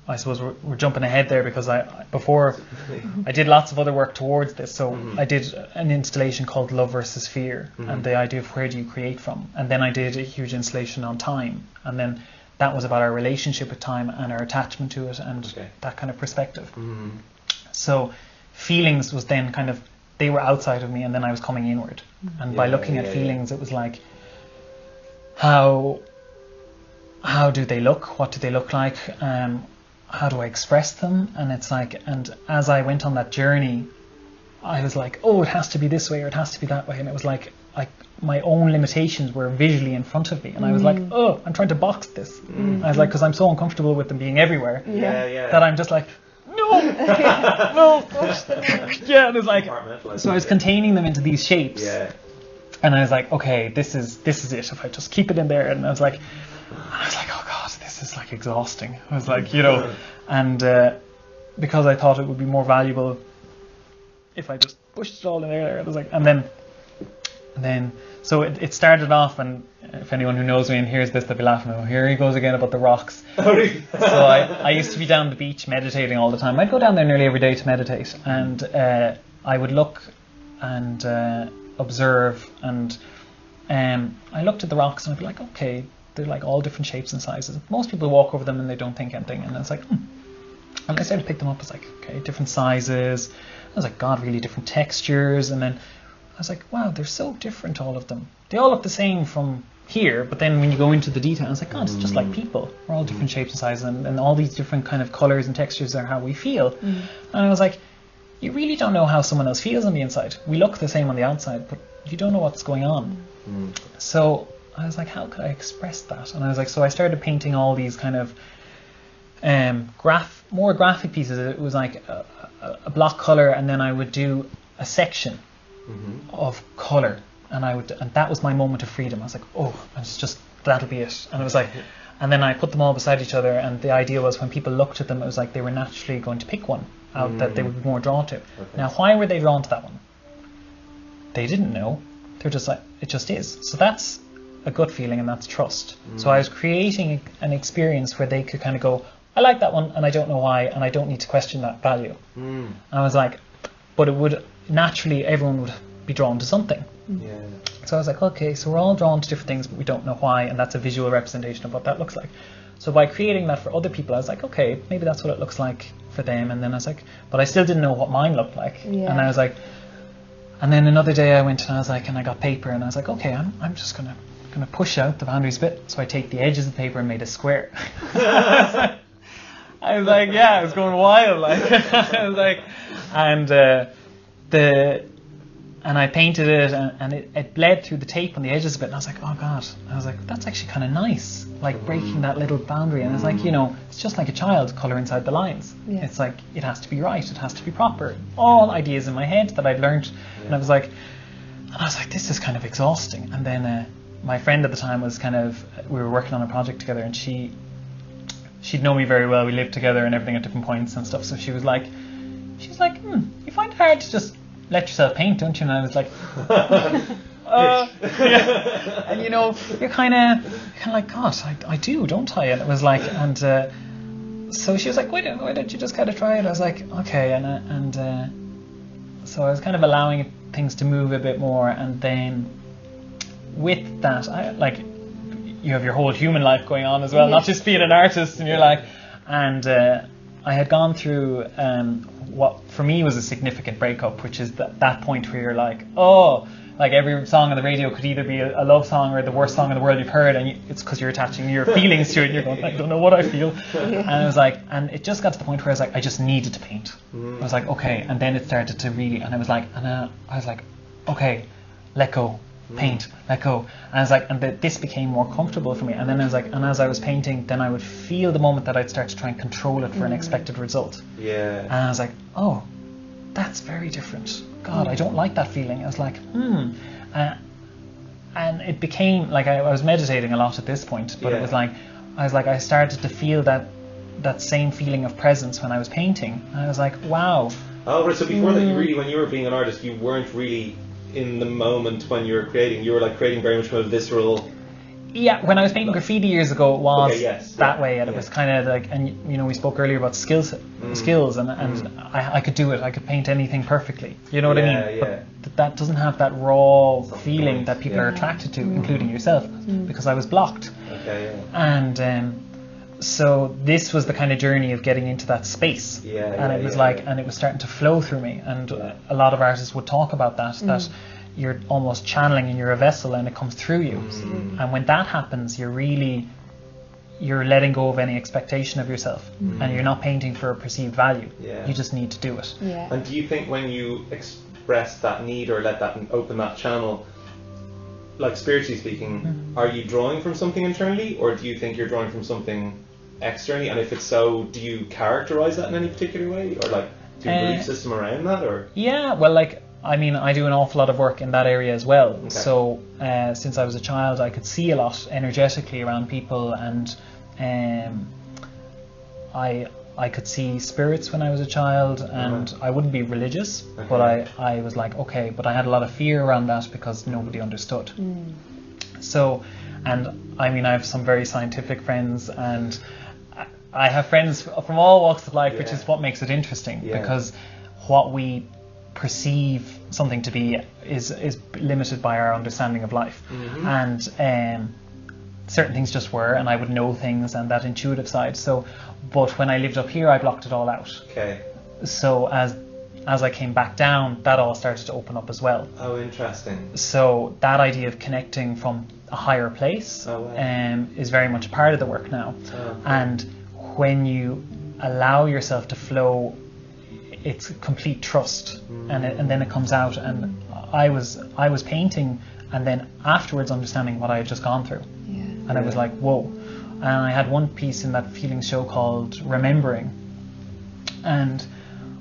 [SPEAKER 3] I suppose we're jumping ahead there because before I did lots of other work towards this. So I did an installation called Love versus Fear, and the idea of where do you create from. And then I did a huge installation on time, and then that was about our relationship with time and our attachment to it and that kind of perspective. So Feelings was then kind of, they were outside of me and then I was coming inward. And by looking at feelings, it was like, how do they look? What do they look like? How do I express them? And it's like, and as I went on that journey, I was like, oh, it has to be this way or it has to be that way. And it was like my own limitations were visually in front of me. And I was like, oh, I'm trying to box this. I was like, because I'm so uncomfortable with them being everywhere that I'm just like, no, no. Yeah, and it's like, so I was containing them into these shapes. Yeah. And I was like, okay, this is it. If I just keep it in there, and I was like, oh God, this is like exhausting. I was like, you know, and because I thought it would be more valuable if I just pushed it all in there. I was like, and then, so it started off, and if anyone who knows me and hears this, they'll be laughing. Oh, here he goes again about the rocks. So I used to be down the beach meditating all the time. I'd go down there nearly every day to meditate, and I would look and observe, and I looked at the rocks and I'd be like, okay, they're like all different shapes and sizes. Most people walk over them and they don't think anything, and it's like, and I started to pick them up. It's like, okay, different sizes. I was like, God, really different textures. And then I was like, wow, they're so different, all of them. They all look the same from here, but then when you go into the detail, it's like, God, it's just like people. We're all different shapes and sizes, and all these different kind of colours and textures are how we feel. And I was like, you really don't know how someone else feels on the inside. We look the same on the outside, but you don't know what's going on. So I was like, how could I express that? And I was like, so I started painting all these kind of more graphic pieces. It was like a block colour, and then I would do a section of colour, and that was my moment of freedom. I was like, oh, it's just, that'll be it. And it was like, and then I put them all beside each other, and the idea was when people looked at them, it was like they were naturally going to pick one out that they would be more drawn to. Now, why were they drawn to that one? They didn't know. They're just like, it just is. So that's a gut feeling, and that's trust. So I was creating an experience where they could kind of go, I like that one, and I don't know why, and I don't need to question that value. And I was like, but it would naturally, everyone would be drawn to something. So I was like, okay, so we're all drawn to different things, but we don't know why, and that's a visual representation of what that looks like. So by creating that for other people, I was like, okay, maybe that's what it looks like for them. And then I was like, but I still didn't know what mine looked like. And I was like, and then another day I went and I was like, and I got paper, and I was like, okay, I'm just gonna push out the boundaries a bit. So I take the edges of the paper and made a square. I was like, yeah, I was going wild, like. I was like, and and I painted it, and it bled through the tape on the edges a bit, and I was like, oh God. I was like, that's actually kind of nice, like breaking that little boundary. And it's like, you know, it's just like a child, colour inside the lines.
[SPEAKER 2] Yeah.
[SPEAKER 3] It's like, it has to be right, it has to be proper. All ideas in my head that I'd learned, and I was like, this is kind of exhausting. And then my friend at the time was we were working on a project together, and she'd known me very well. We lived together and everything at different points and stuff. So she was like, you find it hard to just let yourself paint, don't you? And I was like, yeah. And you know, you're kind of like, God, I do, don't I? And it was like, and so she was like, why don't you just kind of try it? I was like, okay, and so I was kind of allowing things to move a bit more, and then with that, you have your whole human life going on as well, not just being an artist, and you're like, and I had gone through what for me was a significant breakup, which is that point where you're like, oh, like every song on the radio could either be a love song or the worst song in the world you've heard, and it's because you're attaching your feelings to it, and you're going, I don't know what I feel. And I was like, and it just got to the point where I was like, I just needed to paint. I was like, okay, and then it started to really, and I was like, okay, let go. Paint, let go. And I was like, and this became more comfortable for me. And then I was like, and as I was painting, then I would feel the moment that I'd start to try and control it for an expected result.
[SPEAKER 1] Yeah.
[SPEAKER 3] And I was like, oh, that's very different. God, I don't like that feeling. I was like, and it became like I was meditating a lot at this point, but it was like, I started to feel that same feeling of presence when I was painting. And I was like, wow.
[SPEAKER 1] Oh, right. So before that, when you were being an artist, you weren't really in the moment when you were creating. You were like creating very much more visceral.
[SPEAKER 3] Yeah, when I was painting graffiti years ago, it was that way, and it was kind of like, and you know, we spoke earlier about skills, and I could do it. I could paint anything perfectly. You know what I mean?
[SPEAKER 1] Yeah.
[SPEAKER 3] But that doesn't have that raw feeling that people are attracted to, including yourself, because I was blocked.
[SPEAKER 1] Okay. Yeah.
[SPEAKER 3] And so this was the kind of journey of getting into that space, and it was and it was starting to flow through me, and a lot of artists would talk about that you're almost channeling and you're a vessel and it comes through you. And when that happens, you're letting go of any expectation of yourself, and you're not painting for a perceived value. You just need to do it.
[SPEAKER 1] And do you think when you express that need or let that open that channel, like spiritually speaking, are you drawing from something internally, or do you think you're drawing from something externally? And if it's so, do you characterize that in any particular way, or like do you have a belief system around that, or? Yeah, well, like, I mean, I do an awful lot of work in that area as well. Okay. So since I was a child, I could see a lot energetically around people, and I could see spirits when I was a child, and I wouldn't be religious, but I was like, okay, but I had a lot of fear around that because nobody understood. So, and I mean, I have some very scientific friends, and I have friends from all walks of life, which is what makes it interesting, because what we perceive something to be is limited by our understanding of life. And certain things just were, and I would know things, and that intuitive side. So, but when I lived up here, I blocked it all out. Okay. So as I came back down, that all started to open up as well. Oh, interesting. So that idea of connecting from a higher place is very much a part of the work now. Oh, okay. And when you allow yourself to flow, it's complete trust, and then it comes out. And I was painting, and then afterwards understanding what I had just gone through. And I was like, whoa. And I had one piece in that Feelings show called Remembering, and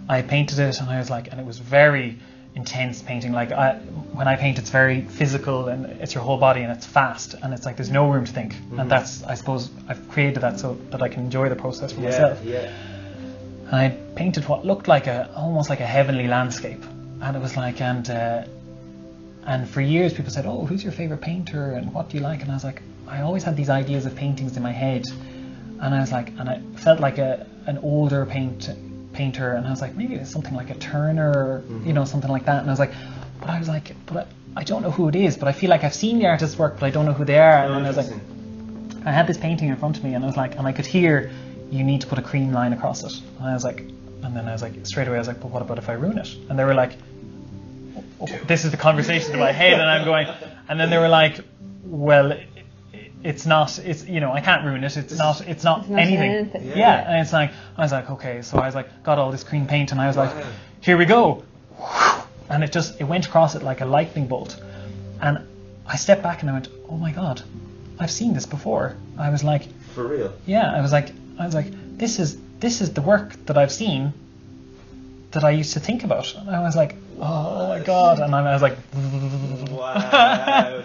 [SPEAKER 1] I painted it, and I was like, and it was very intense painting. Like when I paint, it's very physical, and it's your whole body, and it's fast, and it's like there's no room to think. And that's, I suppose, I've created that so that I can enjoy the process for myself. And I painted what looked like almost like a heavenly landscape, and it was like, and for years people said, oh, who's your favorite painter, and what do you like? And I was like, I always had these ideas of paintings in my head, and I was like, and I felt like an older painter, and I was like, maybe it's something like a Turner, you know, something like that. And I was like, but I don't know who it is, but I feel like I've seen the artist's work, but I don't know who they are. And I was like, I had this painting in front of me, and I was like, and I could hear, you need to put a cream line across it. And I was like, straight away I was like, but what about if I ruin it? And they were like, oh, this is the conversation in my head, and I'm going, and then they were like, well, it's not, it's, you know, I can't ruin it, it's not anything. Yeah. And it's like, I was like, okay, so I was like, got all this cream paint, and I was like, here we go.
[SPEAKER 3] And it went across it like a lightning bolt. And I stepped back and I went, oh my God, I've seen this before. I was like,
[SPEAKER 1] For real?
[SPEAKER 3] yeah, I was like, this is the work that I've seen that I used to think about. And I was like, oh my God. And I was like,
[SPEAKER 1] wow,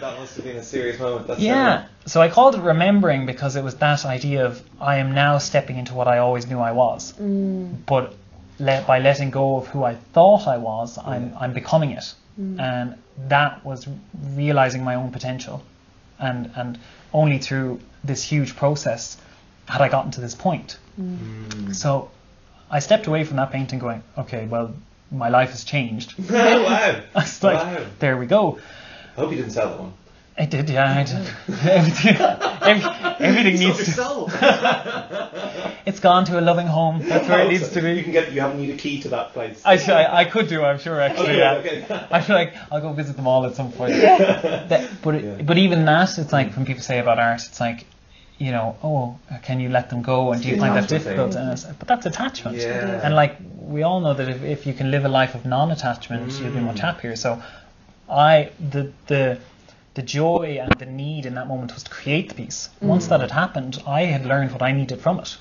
[SPEAKER 1] that must have been a serious moment. That's
[SPEAKER 3] yeah. So I called it remembering because it was that idea of I am now stepping into what I always knew I was. But by letting go of who I thought I was, I'm becoming it. And that was realizing my own potential. And only through this huge process had I gotten to this point. So I stepped away from that painting going, okay, well, my life has changed.
[SPEAKER 1] Wow.
[SPEAKER 3] I was like,
[SPEAKER 1] Wow.
[SPEAKER 3] there we go.
[SPEAKER 1] I hope you didn't sell that one.
[SPEAKER 3] I did, yeah. I did. Everything needs to.
[SPEAKER 1] Sold.
[SPEAKER 3] It's gone to a loving home. That's where it needs to be.
[SPEAKER 1] You haven't need a key to that place.
[SPEAKER 3] I could do, I'm sure, actually.
[SPEAKER 1] Okay,
[SPEAKER 3] Yeah.
[SPEAKER 1] okay.
[SPEAKER 3] I feel like I'll go visit them all at some point. But
[SPEAKER 1] Yeah.
[SPEAKER 3] but even that, it's like when people say about art, it's like, you know, oh, can you let them go, and do you find that difficult? And it's, but that's attachment.
[SPEAKER 1] Yeah.
[SPEAKER 3] And like we all know that if you can live a life of non-attachment, you'll be much happier. So the joy and the need in that moment was to create the piece. Once that had happened, I had learned what I needed from it.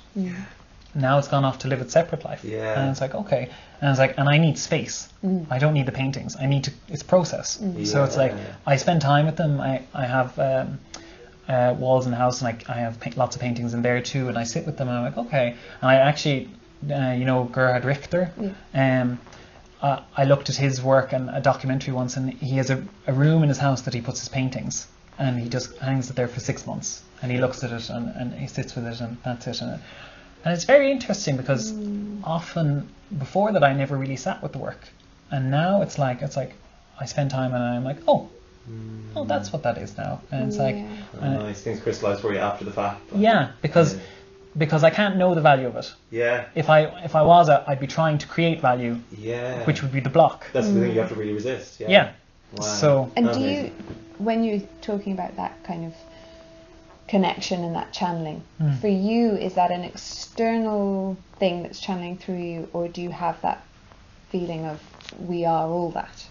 [SPEAKER 3] Now it's gone off to live its separate life.
[SPEAKER 1] Yeah.
[SPEAKER 3] And it's like, okay. And it's like, and I need space. I don't need the paintings. I need to, it's process. So it's like, I spend time with them. I have walls in the house, and I have lots of paintings in there too, and I sit with them and I'm like, okay. And I actually, you know, Gerhard Richter, I looked at his work and a documentary once, and he has a room in his house that he puts his paintings, and he just hangs it there for 6 months, and he looks at it and he sits with it, and that's it. And it's very interesting because often before that I never really sat with the work, and now it's like I spend time and I'm like, oh, that's what that is now. And it's like
[SPEAKER 1] Nice things crystallise for you after the fact.
[SPEAKER 3] yeah, because I can't know the value of it.
[SPEAKER 1] Yeah.
[SPEAKER 3] If I was, I'd be trying to create value,
[SPEAKER 1] Yeah.
[SPEAKER 3] which would be the block.
[SPEAKER 1] That's the thing you have to really resist. Yeah.
[SPEAKER 3] Yeah.
[SPEAKER 1] Wow.
[SPEAKER 3] So
[SPEAKER 2] And do
[SPEAKER 1] Amazing.
[SPEAKER 2] you, when you're talking about that kind of connection and that channeling, for you, is that an external thing that's channeling through you, or do you have that feeling of we are all that,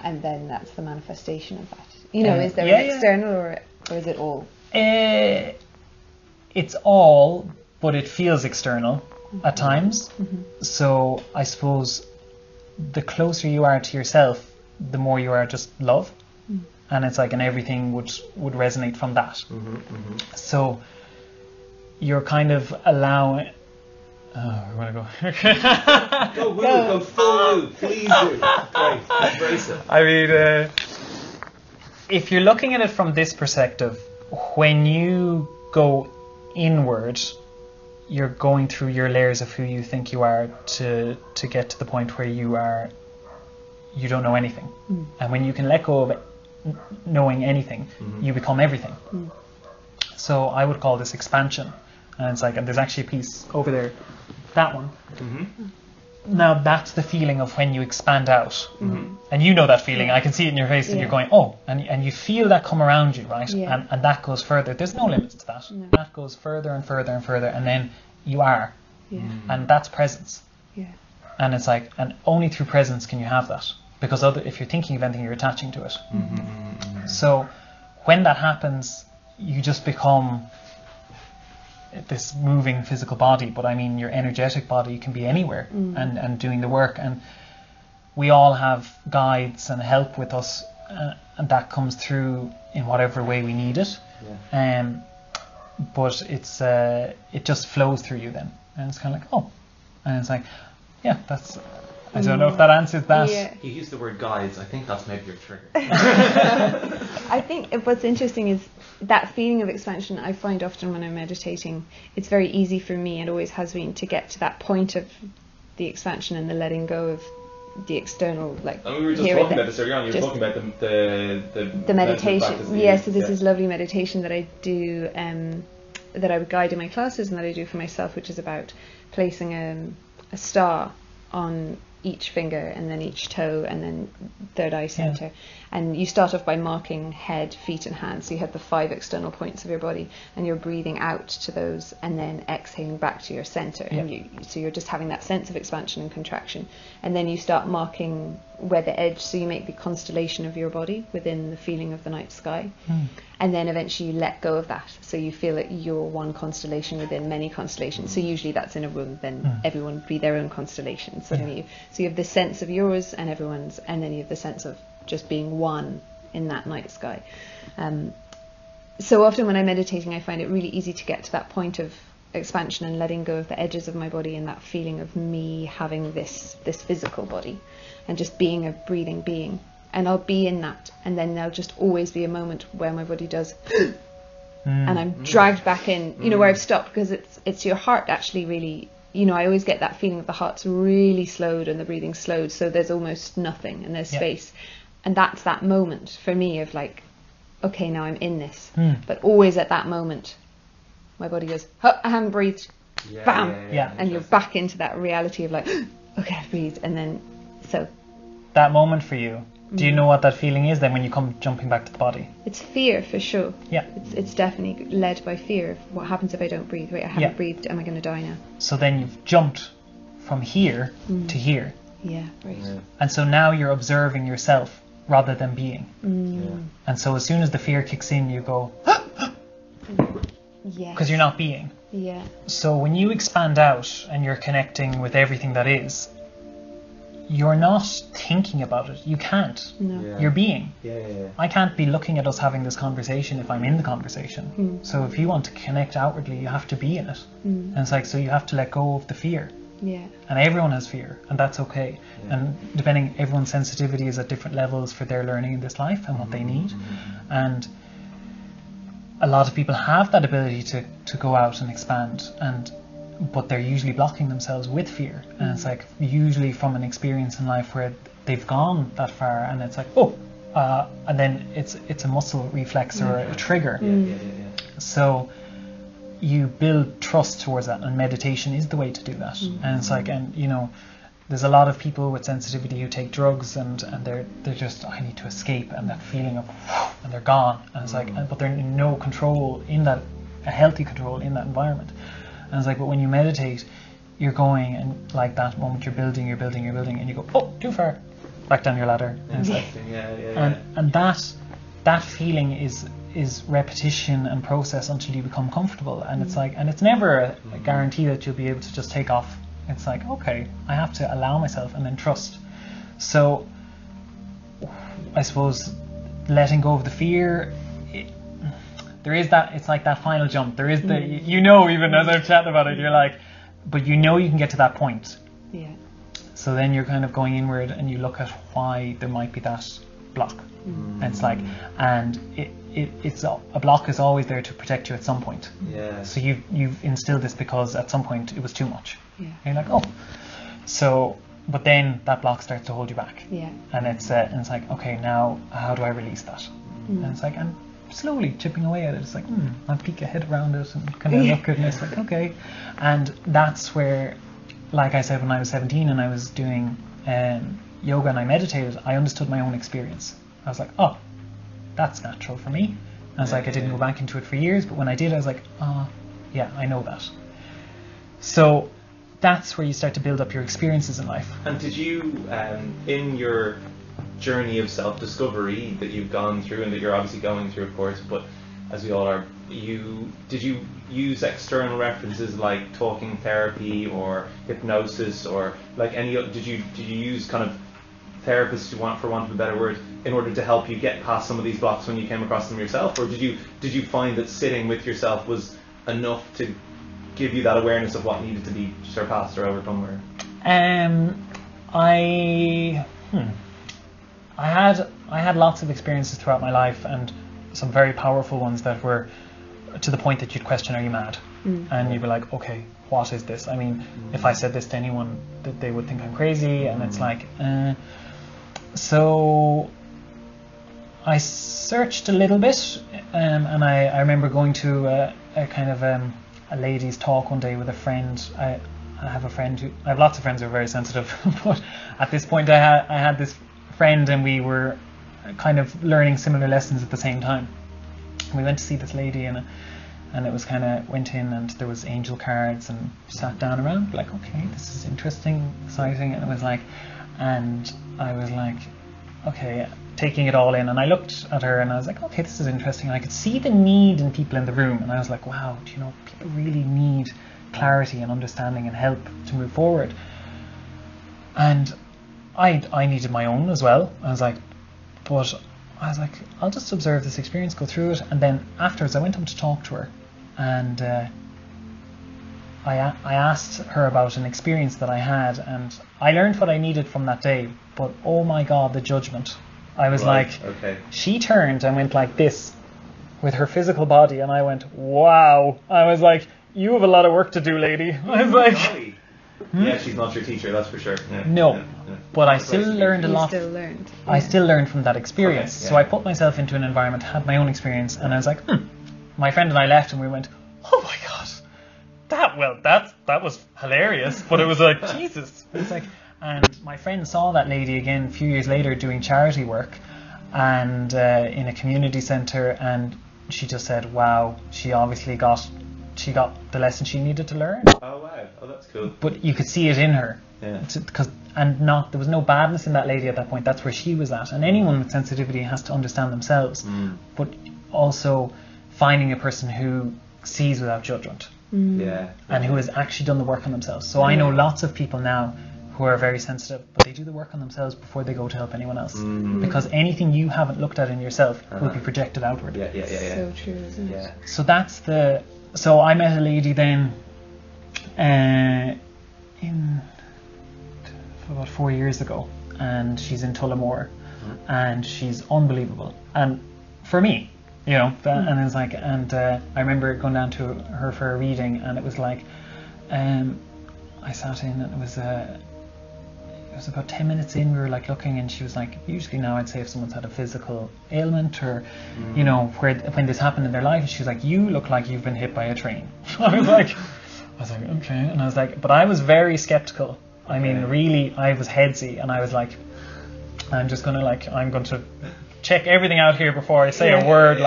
[SPEAKER 2] and then that's the manifestation of that? You know, is there an external or is it all?
[SPEAKER 3] it's all, but it feels external at times. So I suppose the closer you are to yourself, the more you are just love. And it's like, and everything would resonate from that. So you're kind of allowing. Oh, I want to go.
[SPEAKER 1] Go full woo, please do. Great, embrace it.
[SPEAKER 3] I mean, if you're looking at it from this perspective, when you go inward, you're going through your layers of who you think you are to get to the point where you don't know anything. And when you can let go of knowing anything, you become everything. So I would call this expansion. And it's like, and there's actually a piece over there, that one. Now that's the feeling of when you expand out. And you know that feeling. I can see it in your face, and you're going, oh, and you feel that come around you, right? And that goes further. There's no limits to that. That goes further and further and further, and then you are. And that's presence. And it's like, and only through presence can you have that. Because if you're thinking of anything, you're attaching to it. So when that happens, you just become this moving physical body, but I mean your energetic body can be anywhere and doing the work. And we all have guides and help with us, and that comes through in whatever way we need it. But it just flows through you then, and it's kind of like, oh, and it's like, yeah, that's. I don't know if that answers that.
[SPEAKER 1] You used the word guides. I think that's maybe your trigger.
[SPEAKER 2] I think what's interesting is that feeling of expansion. I find often when I'm meditating, it's very easy for me, and always has been, to get to that point of the expansion and the letting go of the external, like.
[SPEAKER 1] And we were just talking about this earlier on. You were talking about the
[SPEAKER 2] meditation. So this is lovely meditation that I do, that I would guide in my classes, and that I do for myself, which is about placing a star on each finger and then each toe and then third eye center. And you start off by marking head, feet and hands. So you have the 5 external points of your body, and you're breathing out to those and then exhaling back to your center. And so you're just having that sense of expansion and contraction. And then you start marking where the edge, so you make the constellation of your body within the feeling of the night sky. And then eventually you let go of that. So you feel that you're one constellation within many constellations. So usually that's in a room, then everyone would be their own constellation. So you have this sense of yours and everyone's, and then you have the sense of just being one in that night sky. So often when I'm meditating, I find it really easy to get to that point of expansion and letting go of the edges of my body, and that feeling of me having this physical body and just being a breathing being. And I'll be in that, and then there'll just always be a moment where my body does and I'm dragged back in, where I've stopped, because it's your heart actually really, I always get that feeling of the heart's really slowed and the breathing slowed, so there's almost nothing and there's space. And that's that moment for me of like, okay, now I'm in this. But always at that moment, my body goes, oh, I haven't breathed. Bam. And you're back into that reality of like, okay, I've breathed. And then, so.
[SPEAKER 3] That moment for you, do you know what that feeling is then when you come jumping back to the body?
[SPEAKER 2] It's fear for sure.
[SPEAKER 3] Yeah.
[SPEAKER 2] It's definitely led by fear of what happens if I don't breathe. Wait, I haven't breathed. Am I going to die now?
[SPEAKER 3] So then you've jumped from here to here.
[SPEAKER 2] Yeah, right.
[SPEAKER 3] And so now you're observing yourself rather than being. And so as soon as the fear kicks in, you go, because you're not being.
[SPEAKER 2] Yeah.
[SPEAKER 3] So when you expand out and you're connecting with everything that is, you're not thinking about it. You can't.
[SPEAKER 2] No.
[SPEAKER 3] You're being. I can't be looking at us having this conversation if I'm in the conversation. So if you want to connect outwardly, you have to be in it. And it's like, so you have to let go of the fear.
[SPEAKER 2] Yeah.
[SPEAKER 3] And everyone has fear, and that's okay. And depending, everyone's sensitivity is at different levels for their learning in this life and what they need. And a lot of people have that ability to go out and expand, but they're usually blocking themselves with fear. And it's like usually from an experience in life where they've gone that far, and it's like, and then it's a muscle reflex or a trigger. So you build trust towards that, and meditation is the way to do that. And it's like, there's a lot of people with sensitivity who take drugs and they're just, I need to escape, and that feeling of, and they're gone. And it's like, but they're in no control in that, a healthy control in that environment. And it's like, but when you meditate, you're going, and like that moment you're building, and you go, oh, too far, back down your ladder. And it's like, and that feeling is repetition and process until you become comfortable. And it's like, and it's never a guarantee that you'll be able to just take off. It's like, okay, I have to allow myself and then trust. So I suppose letting go of the fear, there is that, it's like that final jump. There is the, even as I'm chatting about it, you're like, but you can get to that point.
[SPEAKER 2] Yeah.
[SPEAKER 3] So then you're kind of going inward and you look at why there might be that block. And it's like, and it's a block is always there to protect you at some point.
[SPEAKER 1] Yeah.
[SPEAKER 3] So you've instilled this because at some point it was too much.
[SPEAKER 2] Yeah.
[SPEAKER 3] And you're like, so, but then that block starts to hold you back.
[SPEAKER 2] Yeah.
[SPEAKER 3] And it's like, okay, now how do I release that? And it's like, and slowly chipping away at it. It's like, I'll peek a head around it and kind of look at it, and it's like, okay. And that's where, like I said, when I was 17 and I was doing yoga and I meditated, I understood my own experience. I was like, oh, that's natural for me. And it's like, I didn't go back into it for years, but when I did, I was like, yeah, I know that. So that's where you start to build up your experiences in life.
[SPEAKER 1] And did you, in your journey of self-discovery that you've gone through and that you're obviously going through, of course, but as we all are, did you use external references like talking therapy or hypnosis, or like did you use kind of therapists, for want of a better word, in order to help you get past some of these blocks when you came across them yourself? Or did you find that sitting with yourself was enough to give you that awareness of what needed to be surpassed or overcome? Or
[SPEAKER 3] I had lots of experiences throughout my life, and some very powerful ones that were to the point that you'd question, are you mad? And you'd be like, okay, what is this? I mean, if I said this to anyone, that they would think I'm crazy. And it's like, so I searched a little bit, and I remember going to a kind of a ladies' talk one day with a friend, have a friend I have lots of friends who are very sensitive, but at this point I had this friend, and we were kind of learning similar lessons at the same time. We went to see this lady, and it was kind of, went in, and there was angel cards, and sat down around like, okay, this is interesting, exciting, and it was like, and I was like, okay, taking it all in, and I looked at her and I was like, okay, this is interesting, and I could see the need in people in the room, and I was like, wow, do you know, people really need clarity and understanding and help to move forward. And I needed my own as well. I was like, I'll just observe this experience, go through it, and then afterwards I went home to talk to her, and I asked her about an experience that I had, and I learned what I needed from that day, but oh my God, the judgment. I was
[SPEAKER 1] okay.
[SPEAKER 3] She turned and went like this with her physical body, and I went, wow. I was like, you have a lot of work to do, lady. I was like...
[SPEAKER 1] Yeah, she's not your teacher, that's for sure. Yeah.
[SPEAKER 3] No, but I still learned a lot.
[SPEAKER 2] Still learned.
[SPEAKER 3] I still learned from that experience.
[SPEAKER 1] Okay, yeah.
[SPEAKER 3] So I put myself into an environment, had my own experience, and I was like, My friend and I left, and we went, oh my God, that was hilarious. But it was like, Jesus. It was like, and my friend saw that lady again a few years later doing charity work, and in a community centre, and she just said, wow, she obviously got the lesson she needed to learn.
[SPEAKER 1] Oh wow, oh that's cool.
[SPEAKER 3] But you could see it in her.
[SPEAKER 1] Yeah.
[SPEAKER 3] There was no badness in that lady at that point. That's where she was at. And anyone with sensitivity has to understand themselves, but also finding a person who sees without judgment.
[SPEAKER 1] Yeah.
[SPEAKER 3] And who has actually done the work on themselves. So I know lots of people now who are very sensitive, but they do the work on themselves before they go to help anyone else. Because anything you haven't looked at in yourself will be projected outward.
[SPEAKER 1] Yeah.
[SPEAKER 2] So true, isn't it?
[SPEAKER 1] Yeah.
[SPEAKER 3] So I met a lady then about 4 years ago, and she's in Tullamore, and she's unbelievable. And for me, you know, and it was like, and I remember going down to her for a reading, and it was like, I sat in, and it was about 10 minutes in, we were like looking, and she was like, usually now I'd say if someone's had a physical ailment or, you know, when this happened in their life, she was like, you look like you've been hit by a train. I was like, okay. And I was like, but I was very skeptical. I mean, really, I was headsy, and I was like, I'm going to check everything out here before I say a word.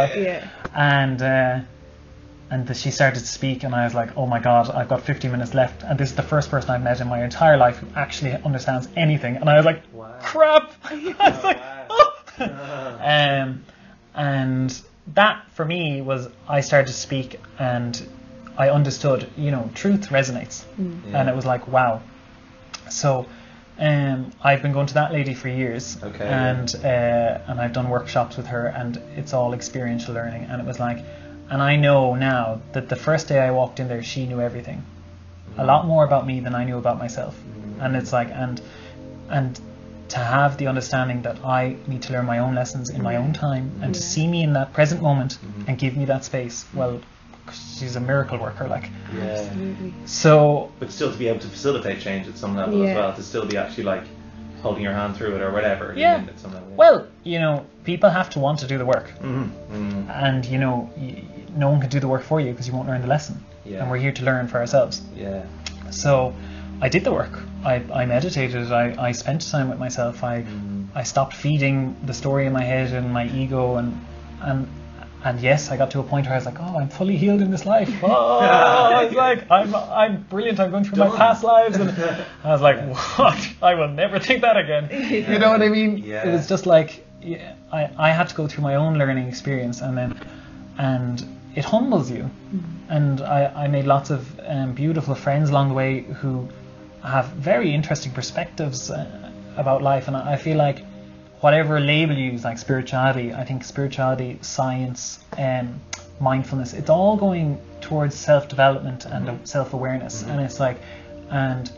[SPEAKER 3] And she started to speak, and I was like, oh my God, I've got 50 minutes left, and this is the first person I've met in my entire life who actually understands anything. And I was like, crap. I was like, oh. And that for me was, I started to speak, and I understood, you know, truth resonates. And it was like, wow. So I've been going to that lady for years, and I've done workshops with her, and it's all experiential learning. And it was like, and I know now that the first day I walked in there, she knew everything, a lot more about me than I knew about myself. And it's like, and to have the understanding that I need to learn my own lessons in my own time, and to see me in that present moment and give me that space, well, she's a miracle worker, like.
[SPEAKER 2] Absolutely.
[SPEAKER 3] So,
[SPEAKER 1] but still to be able to facilitate change at some level as well, to still be actually like holding your hand through it or whatever.
[SPEAKER 3] Yeah.
[SPEAKER 1] At some level,
[SPEAKER 3] well, you know, people have to want to do the work, and you know, no one can do the work for you because you won't learn the lesson. And we're here to learn for ourselves. So I did the work. I meditated. I spent time with myself. I stopped feeding the story in my head and my ego, and yes, I got to a point where I was like, oh, I'm fully healed in this life. Oh, I was like, I'm brilliant. I'm going through my past lives, and I was like, what? I will never think that again. You know what I mean? It was just like, I had to go through my own learning experience, and it humbles you. And I made lots of beautiful friends along the way who have very interesting perspectives about life, and I feel like whatever label you use, like spirituality, I think spirituality, science, mindfulness, it's all going towards self-development and self-awareness. And it's like, and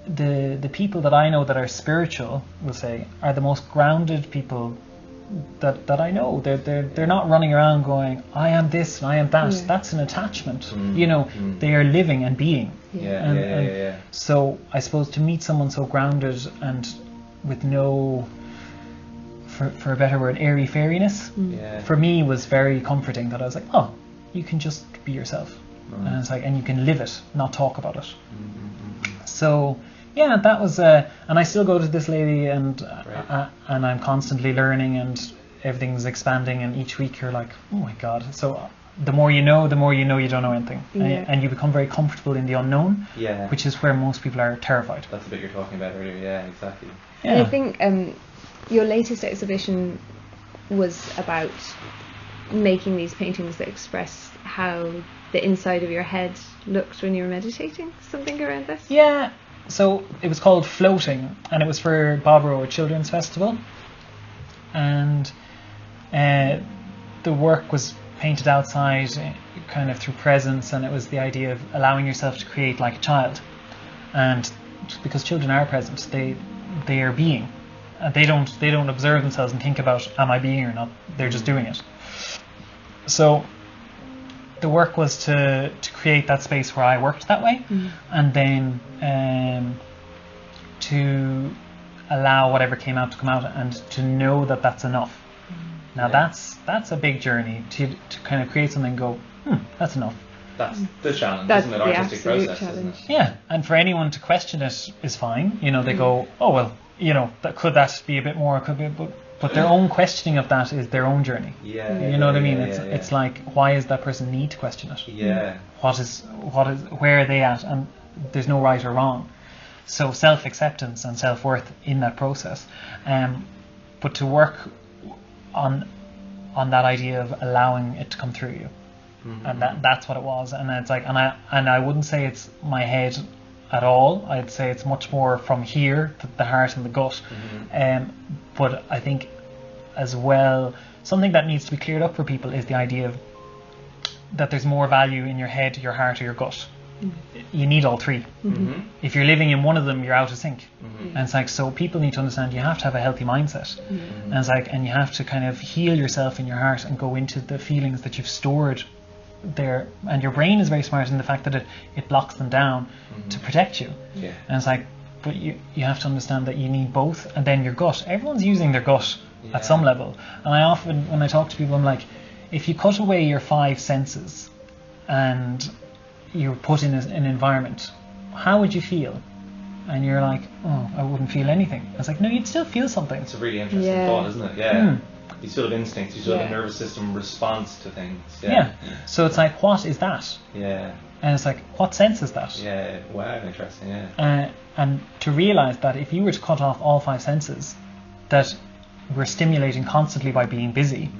[SPEAKER 3] the people that I know that are spiritual, we'll say, are the most grounded people that I know. They're not running around going, I am this and I am that. That's an attachment. You know, they are living and being. So I suppose to meet someone so grounded and with no, for a better word, airy-fairiness, for me was very comforting, that I was like, oh, you can just be yourself. And it's like, and you can live it, not talk about it. So yeah, that was and I still go to this lady, and I'm constantly learning, and everything's expanding, and each week you're like, oh my god. So the more you know you don't know anything, and you become very comfortable in the unknown, which is where most people are terrified.
[SPEAKER 1] That's the bit you're talking about earlier. Yeah, exactly.
[SPEAKER 2] And I think your latest exhibition was about making these paintings that express how the inside of your head looked when you were meditating, something around this?
[SPEAKER 3] Yeah, so it was called Floating, and it was for Bob Rowe Children's Festival, and the work was painted outside kind of through presence, and it was the idea of allowing yourself to create like a child. And because children are present, they are being. They don't observe themselves and think about, am I being or not? They're just doing it. So the work was to create that space where I worked that way, and then to allow whatever came out to come out, and to know that that's enough. Now that's a big journey to kind of create something and go, that's enough.
[SPEAKER 1] That's the challenge,
[SPEAKER 2] that's
[SPEAKER 1] isn't it?
[SPEAKER 2] the
[SPEAKER 1] Artistic process,
[SPEAKER 2] challenge.
[SPEAKER 1] isn't it?
[SPEAKER 3] Yeah, and for anyone to question it is fine. You know, they go, oh well, you know, could that be a bit more? Could be, but their own questioning of that is their own journey.
[SPEAKER 1] Yeah.
[SPEAKER 3] You know what I mean? It's like, why does that person need to question it?
[SPEAKER 1] Yeah.
[SPEAKER 3] Where are they at? And there's no right or wrong. So self-acceptance and self-worth in that process. But to work on that idea of allowing it to come through you, and that's what it was. And it's like, and I wouldn't say it's my head at all. I'd say it's much more from here, the heart and the gut. But I think as well, something that needs to be cleared up for people is the idea of that there's more value in your head, your heart, or your gut. You need all three. If you're living in one of them, you're out of sync. And it's like, so people need to understand you have to have a healthy mindset. And it's like, and you have to kind of heal yourself in your heart and go into the feelings that you've stored there. And your brain is very smart in the fact that it blocks them down to protect you. And it's like, but you have to understand that you need both. And then your gut, everyone's using their gut at some level. And I often, when I talk to people, I'm like, if you cut away your 5 senses and you're put in an environment, how would you feel? And you're like, oh, I wouldn't feel anything. I was like, no, you'd still feel something.
[SPEAKER 1] It's a really interesting thought, isn't it? Yeah. You still have instincts, you still have a nervous system response to things.
[SPEAKER 3] So it's like, what is that? And it's like, what sense is that?
[SPEAKER 1] Wow, interesting.
[SPEAKER 3] And to realise that if you were to cut off all 5 senses that we're stimulating constantly by being busy,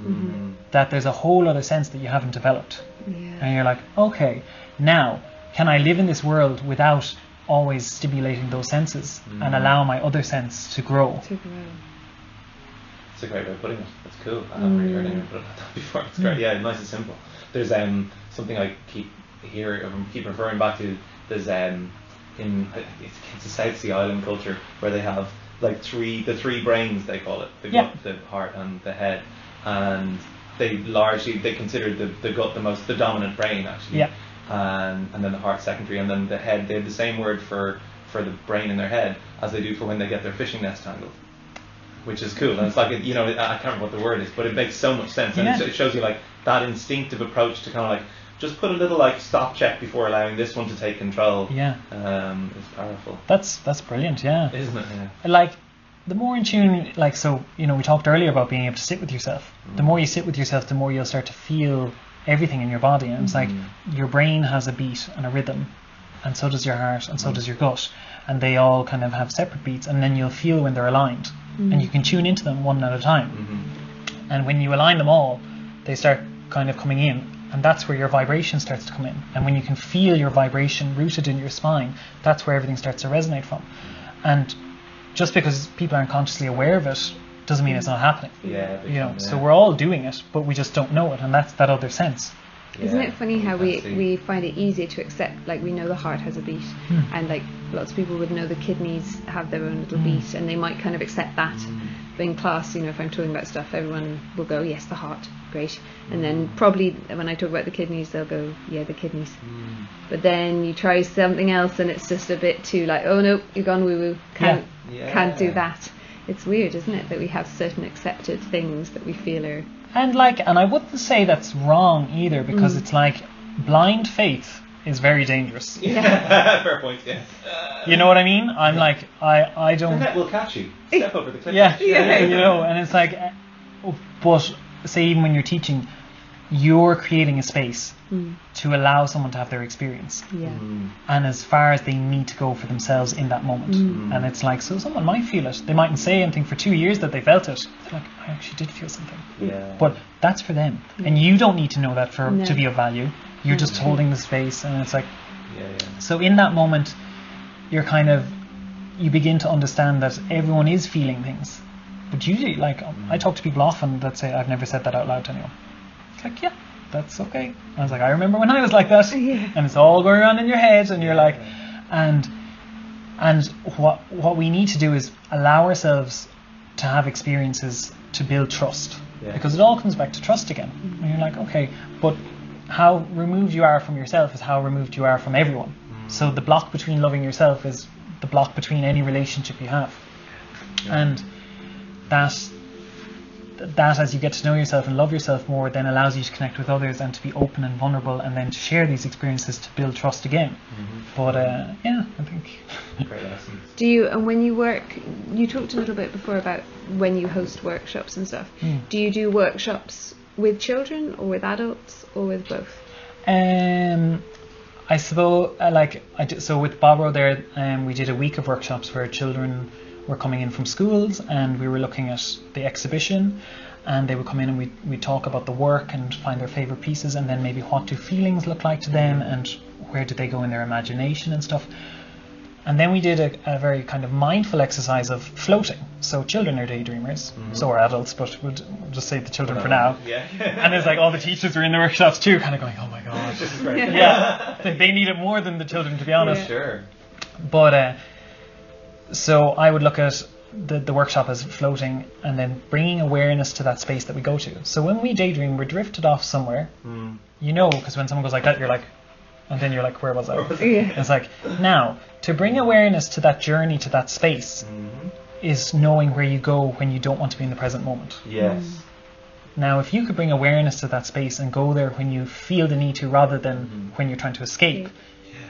[SPEAKER 3] that there's a whole other sense that you haven't developed. And you're like, okay, now can I live in this world without always stimulating those senses and allow my other sense to grow?
[SPEAKER 1] It's a great way of putting it. That's cool. I haven't really heard anyone put it like that before. It's great. Yeah, nice and simple. There's something I keep referring back to. There's it's a South Sea Island culture where they have like the three brains, they call it, the gut, the heart, and the head, and they consider the gut the dominant brain actually, and then the heart secondary, and then the head. They have the same word for the brain in their head as they do for when they get their fishing nets tangled, which is cool. And it's like, I can't remember what the word is, but it makes so much sense, and it shows you like that instinctive approach to kind of like just put a little like stop check before allowing this one to take control. Is powerful.
[SPEAKER 3] That's brilliant.
[SPEAKER 1] Isn't it?
[SPEAKER 3] Like, the more in tune, like, so, we talked earlier about being able to sit with yourself. The more you sit with yourself, the more you'll start to feel everything in your body. And it's like your brain has a beat and a rhythm, and so does your heart, and so does your gut, and they all kind of have separate beats, and then you'll feel when they're aligned, and you can tune into them one at a time. And when you align them all, they start kind of coming in, and that's where your vibration starts to come in. And when you can feel your vibration rooted in your spine, that's where everything starts to resonate from. And just because people aren't consciously aware of it doesn't mean it's not happening. So we're all doing it, but we just don't know it, and that's that other sense.
[SPEAKER 2] Isn't it funny how we find it easy to accept, like, we know the heart has a beat, and like lots of people would know the kidneys have their own little beat, and they might kind of accept that. But in class, if I'm talking about stuff, everyone will go, yes, the heart, great. And then probably when I talk about the kidneys, they'll go, yeah, the kidneys. But then you try something else and it's just a bit too like, oh no, you've gone woo-woo, can't do that. It's weird, isn't it, that we have certain accepted things that we feel are... And
[SPEAKER 3] I wouldn't say that's wrong either, because it's like, blind faith is very dangerous.
[SPEAKER 1] Yeah, fair point. Yeah.
[SPEAKER 3] You know what I mean? I'm like, I don't.
[SPEAKER 1] The net will catch you. Step over the cliff.
[SPEAKER 3] Yeah, you know, and it's like, but say even when you're teaching, you're creating a space to allow someone to have their experience.
[SPEAKER 2] Yeah.
[SPEAKER 3] And as far as they need to go for themselves in that moment. And it's like, so someone might feel it. They mightn't say anything for 2 years that they felt it. They're like, I actually did feel something.
[SPEAKER 1] Yeah.
[SPEAKER 3] But that's for them. And you don't need to know that to be of value. You're just holding the space, and it's like, so in that moment, you begin to understand that everyone is feeling things. But usually, like, I talk to people often that say, I've never said that out loud to anyone. It's like, yeah, that's okay. I was like, I remember when I was like that. And it's all going on in your head, and you're like, and what we need to do is allow ourselves to have experiences to build trust. Because it all comes back to trust again. And you're like, okay, but how removed you are from yourself is how removed you are from everyone. So the block between loving yourself is the block between any relationship you have. And that as you get to know yourself and love yourself more, then allows you to connect with others and to be open and vulnerable, and then to share these experiences to build trust again. But I think
[SPEAKER 1] Great lessons.
[SPEAKER 2] Do you, and when you work, you talked a little bit before about when you host workshops and stuff. Do you do workshops with children or with adults or with both?
[SPEAKER 3] I suppose so with Bobro there, we did a week of workshops where children were coming in from schools, and we were looking at the exhibition, and they would come in and we'd talk about the work and find their favourite pieces, and then maybe what do feelings look like to them, and where do they go in their imagination and stuff. And then we did a very kind of mindful exercise of floating. So children are daydreamers, so are adults, but we'll just say the children for now. And it's like all the teachers were in the workshops too, kind of going, oh my god.
[SPEAKER 1] This is great.
[SPEAKER 3] They need it more than the children, to be honest.
[SPEAKER 1] Sure.
[SPEAKER 3] But so I would look at the workshop as floating, and then bringing awareness to that space that we go to. So when we daydream, we're drifted off somewhere. You know, because when someone goes like that, you're like, and then you're like, where was I? It's like, now, to bring awareness to that journey, to that space, is knowing where you go when you don't want to be in the present moment.
[SPEAKER 1] Yes.
[SPEAKER 3] Now, if you could bring awareness to that space and go there when you feel the need to, rather than when you're trying to escape,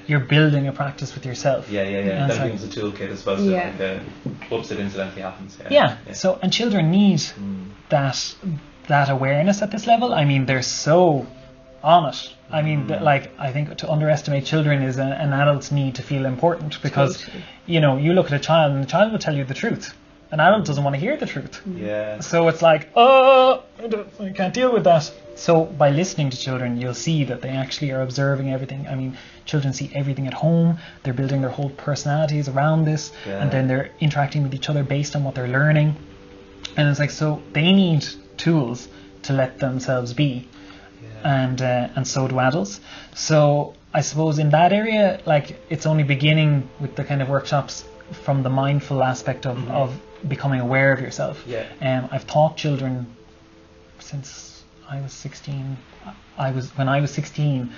[SPEAKER 3] you're building a practice with yourself.
[SPEAKER 1] That becomes a toolkit as opposed to whoops, it incidentally happens.
[SPEAKER 3] So, and children need that awareness at this level. I mean, they're so on it. I mean, I think to underestimate children is an adult's need to feel important, because, you know, you look at a child and the child will tell you the truth. An adult doesn't want to hear the truth. So it's like, oh, I can't deal with that. So by listening to children, you'll see that they actually are observing everything. I mean, children see everything at home. They're building their whole personalities around this, and then they're interacting with each other based on what they're learning. And it's like, so they need tools to let themselves be. And so do adults. So I suppose in that area, like, it's only beginning with the kind of workshops from the mindful aspect of becoming aware of yourself. I've taught children since I was 16. When I was 16,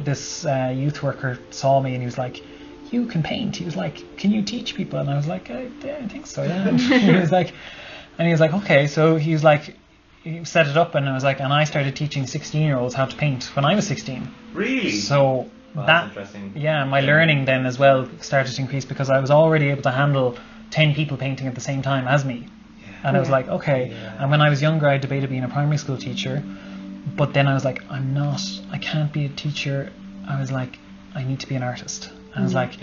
[SPEAKER 3] this youth worker saw me and he was like, "You can paint." He was like, "Can you teach people?" And I was like, I think so, yeah. And he was like, okay. So he was like, he set it up, and I was like, and I started teaching 16-year-olds how to paint when I was 16.
[SPEAKER 1] Really?
[SPEAKER 3] So
[SPEAKER 1] that's interesting.
[SPEAKER 3] Yeah, my learning then as well started to increase, because I was already able to handle 10 people painting at the same time as me. And I was like, okay. And when I was younger, I debated being a primary school teacher, but then I was like, I can't be a teacher. I was like, I need to be an artist. And I was like,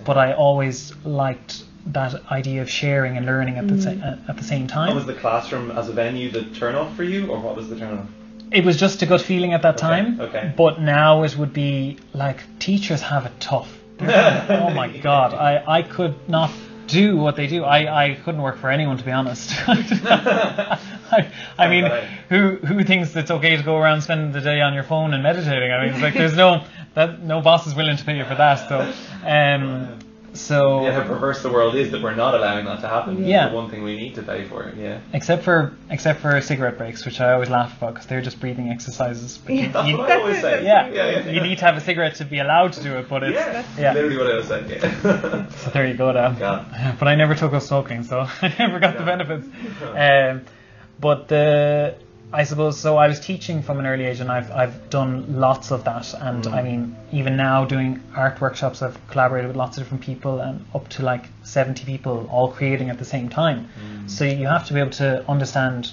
[SPEAKER 3] but I always liked that idea of sharing and learning at the same time.
[SPEAKER 1] And was the classroom as a venue the turn off for you, or what was the turn off?
[SPEAKER 3] It was just a good feeling at that time. But now it would be like, teachers have it tough. Oh my God, I could not do what they do. I couldn't work for anyone, to be honest. I mean, who thinks it's okay to go around spending the day on your phone and meditating? I mean, it's like, there's no boss is willing to pay you for that. So
[SPEAKER 1] how perverse the world is that we're not allowing that to happen.
[SPEAKER 3] Yeah.
[SPEAKER 1] The one thing we need to pay for.
[SPEAKER 3] Except for cigarette breaks, which I always laugh about, because they're just breathing exexercises. But
[SPEAKER 1] That's what I always say.
[SPEAKER 3] You need to have a cigarette to be allowed to do it, but it's
[SPEAKER 1] literally what I always say.
[SPEAKER 3] So there you go now. But I never took up smoking, so I never got the benefits. But I suppose so. I was teaching from an early age, and I've done lots of that. And I mean, even now doing art workshops, I've collaborated with lots of different people, and up to like 70 people all creating at the same time. So you have to be able to understand,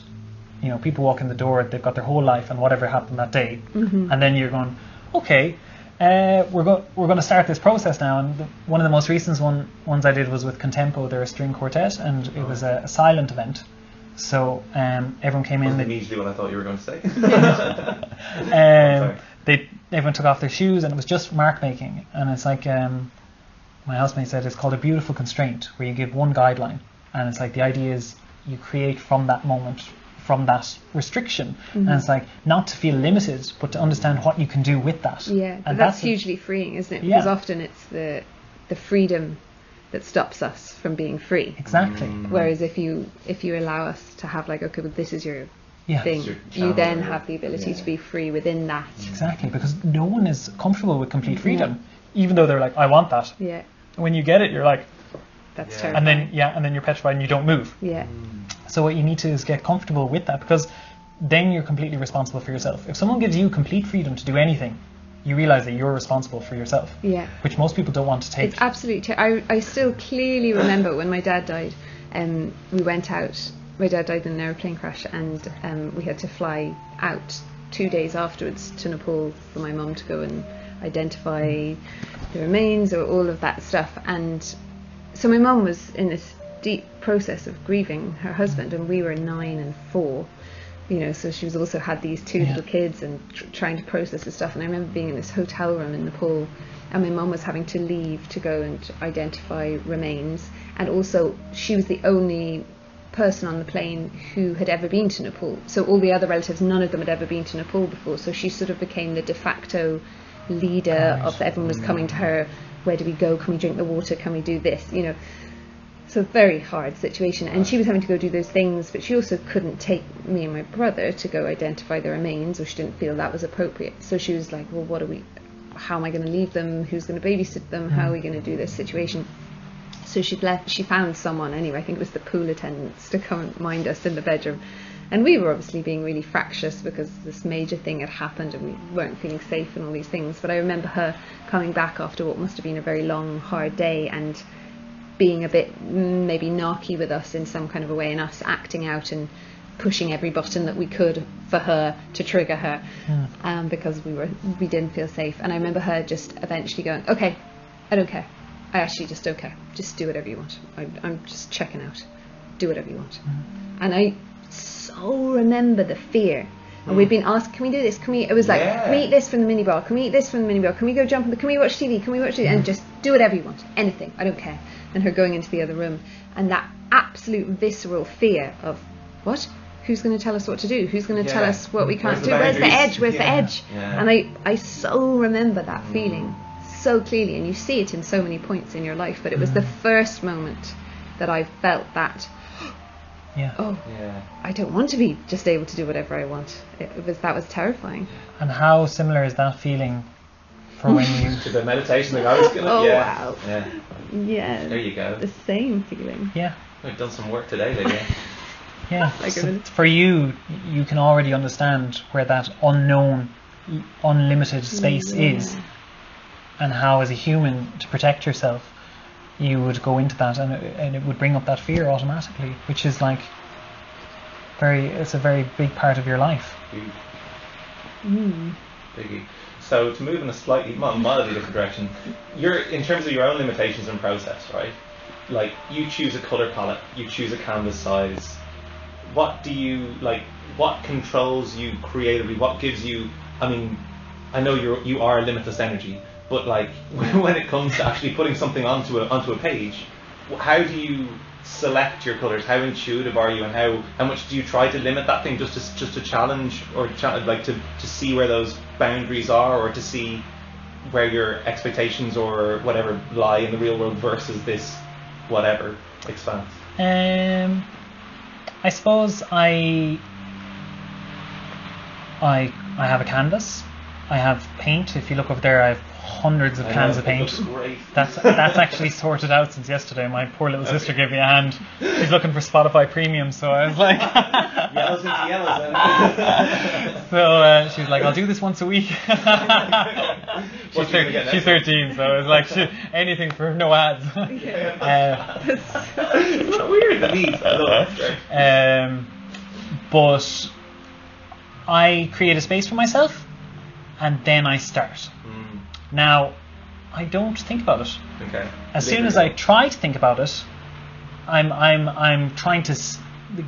[SPEAKER 3] you know, people walk in the door, they've got their whole life and whatever happened that day, and then you're going, okay, we're going to start this process now. And one of the most recent ones I did was with Contempo. They're a string quartet, and it was a silent event. So everyone came in.
[SPEAKER 1] Immediately what I thought you were going to say.
[SPEAKER 3] Everyone took off their shoes, and it was just mark making. And it's like my housemate said, it's called a beautiful constraint, where you give one guideline, and it's like the idea is you create from that moment, from that restriction, and it's like not to feel limited, but to understand what you can do with that.
[SPEAKER 2] Yeah,
[SPEAKER 3] and
[SPEAKER 2] that's hugely freeing, isn't it? Because often it's the freedom that stops us from being free.
[SPEAKER 3] Exactly.
[SPEAKER 2] Whereas if you allow us to have like, okay, well, this is your thing,
[SPEAKER 1] your
[SPEAKER 2] you then have the ability to be free within that.
[SPEAKER 3] Exactly, because no one is comfortable with complete freedom, even though they're like, I want that.
[SPEAKER 2] Yeah.
[SPEAKER 3] When you get it, you're like,
[SPEAKER 2] that's terrifying.
[SPEAKER 3] And then you're petrified and you don't move.
[SPEAKER 2] Yeah.
[SPEAKER 3] So what you need to is get comfortable with that, because then you're completely responsible for yourself. If someone gives you complete freedom to do anything, you realize that you're responsible for yourself. Yeah. Which most people don't want to take.
[SPEAKER 2] It's absolutely. I still clearly remember when my dad died. We went out. My dad died in an airplane crash, and we had to fly out 2 days afterwards to Nepal for my mum to go and identify the remains or all of that stuff. And so my mum was in this deep process of grieving her husband, and we were 9 and 4. You know, so she was also had these 2 little kids and trying to process the stuff. And I remember being in this hotel room in Nepal, and my mum was having to leave to go and identify remains. And also, she was the only person on the plane who had ever been to Nepal. So all the other relatives, none of them had ever been to Nepal before. So she sort of became the de facto leader of everyone was coming to her. Where do we go? Can we drink the water? Can we do this? You know. So very hard situation, and she was having to go do those things, but she also couldn't take me and my brother to go identify the remains, or she didn't feel that was appropriate. So she was like, well, how am I going to leave them? Who's going to babysit them? How are we going to do this situation? So she found someone anyway, I think it was the pool attendants, to come and mind us in the bedroom. And we were obviously being really fractious because this major thing had happened and we weren't feeling safe and all these things. But I remember her coming back after what must have been a very long, hard day, and being a bit maybe narky with us in some kind of a way, and us acting out and pushing every button that we could for her to trigger her, because we didn't feel safe. And I remember her just eventually going, okay, I don't care, I actually just don't care, just do whatever you want, I'm just checking out, do whatever you want. And I so remember the fear. And we'd been asked, can we do this? Can we eat this from the minibar? Can we eat this from the minibar? Can we go jump on can we watch TV? Can we watch TV? And just do whatever you want. Anything. I don't care. And her going into the other room. And that absolute visceral fear of, what? Who's going to tell us what to do? Who's going to tell us what we can't do? Where's the edge? Where's the edge? Yeah. And I so remember that feeling so clearly. And you see it in so many points in your life. But it was the first moment that I felt that, I don't want to be just able to do whatever I want. That was terrifying.
[SPEAKER 3] And how similar is that feeling for when you
[SPEAKER 1] to the meditation that I was gonna
[SPEAKER 2] wow.
[SPEAKER 1] Yeah. There you go.
[SPEAKER 2] The same feeling.
[SPEAKER 3] Yeah.
[SPEAKER 1] I've done some work today, Lydia.
[SPEAKER 3] Yeah. So for you can already understand where that unknown, unlimited space is, and how as a human, to protect yourself, you would go into that, and it would bring up that fear automatically, which is like it's a very big part of your life.
[SPEAKER 1] Biggie. So to move in a slightly mildly different direction, you're in terms of your own limitations and process, right? Like, you choose a colour palette, you choose a canvas size. What do you like? What controls you creatively? What gives you? I mean, I know you are limitless energy. But like when it comes to actually putting something onto a page, how do you select your colours? How intuitive are you, and how much do you try to limit that thing just to challenge or to see where those boundaries are, or to see where your expectations or whatever lie in the real world versus this whatever expanse?
[SPEAKER 3] I suppose I have a canvas. I have paint. If you look over there, I have hundreds of cans of paint.
[SPEAKER 1] It looks great.
[SPEAKER 3] That's actually sorted out since yesterday. My poor little sister gave me a hand. She's looking for Spotify Premium, so I was like,
[SPEAKER 1] yellows into yellows.
[SPEAKER 3] So she's like, I'll do this once a week. She's 13, so I was like, anything for no ads.
[SPEAKER 1] It's not weird. The needs. I love it.
[SPEAKER 3] But I create a space for myself, and then I start. Now, I don't think about it.
[SPEAKER 1] Okay.
[SPEAKER 3] As soon as I try to think about it, I'm trying to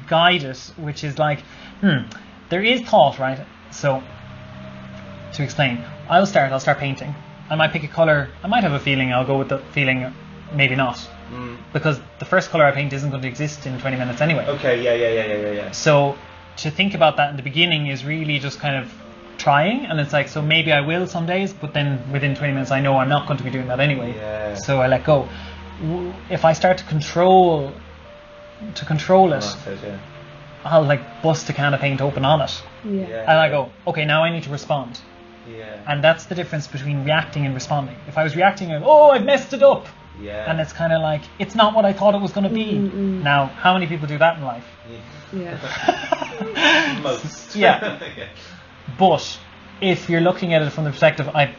[SPEAKER 3] guide it, which is like, there is thought, right? So, to explain, I'll start painting. I might pick a colour. I might have a feeling. I'll go with the feeling, maybe not, because the first colour I paint isn't going to exist in 20 minutes anyway.
[SPEAKER 1] Okay. Yeah.
[SPEAKER 3] So to think about that in the beginning is really just kind of trying, and it's like, so maybe I will some days, but then within 20 minutes I know I'm not going to be doing that anyway.
[SPEAKER 1] Yeah.
[SPEAKER 3] So I let go. If I start to control it, I'll like bust a can of paint open on it. And I go, okay, now I need to respond.
[SPEAKER 1] Yeah.
[SPEAKER 3] And that's the difference between reacting and responding. If I was reacting, I go, I've messed it up.
[SPEAKER 1] Yeah.
[SPEAKER 3] And it's kind of like, it's not what I thought it was going to be. Now, how many people do that in life?
[SPEAKER 2] Yeah.
[SPEAKER 1] Most.
[SPEAKER 3] Yeah. But if you're looking at it from the perspective, I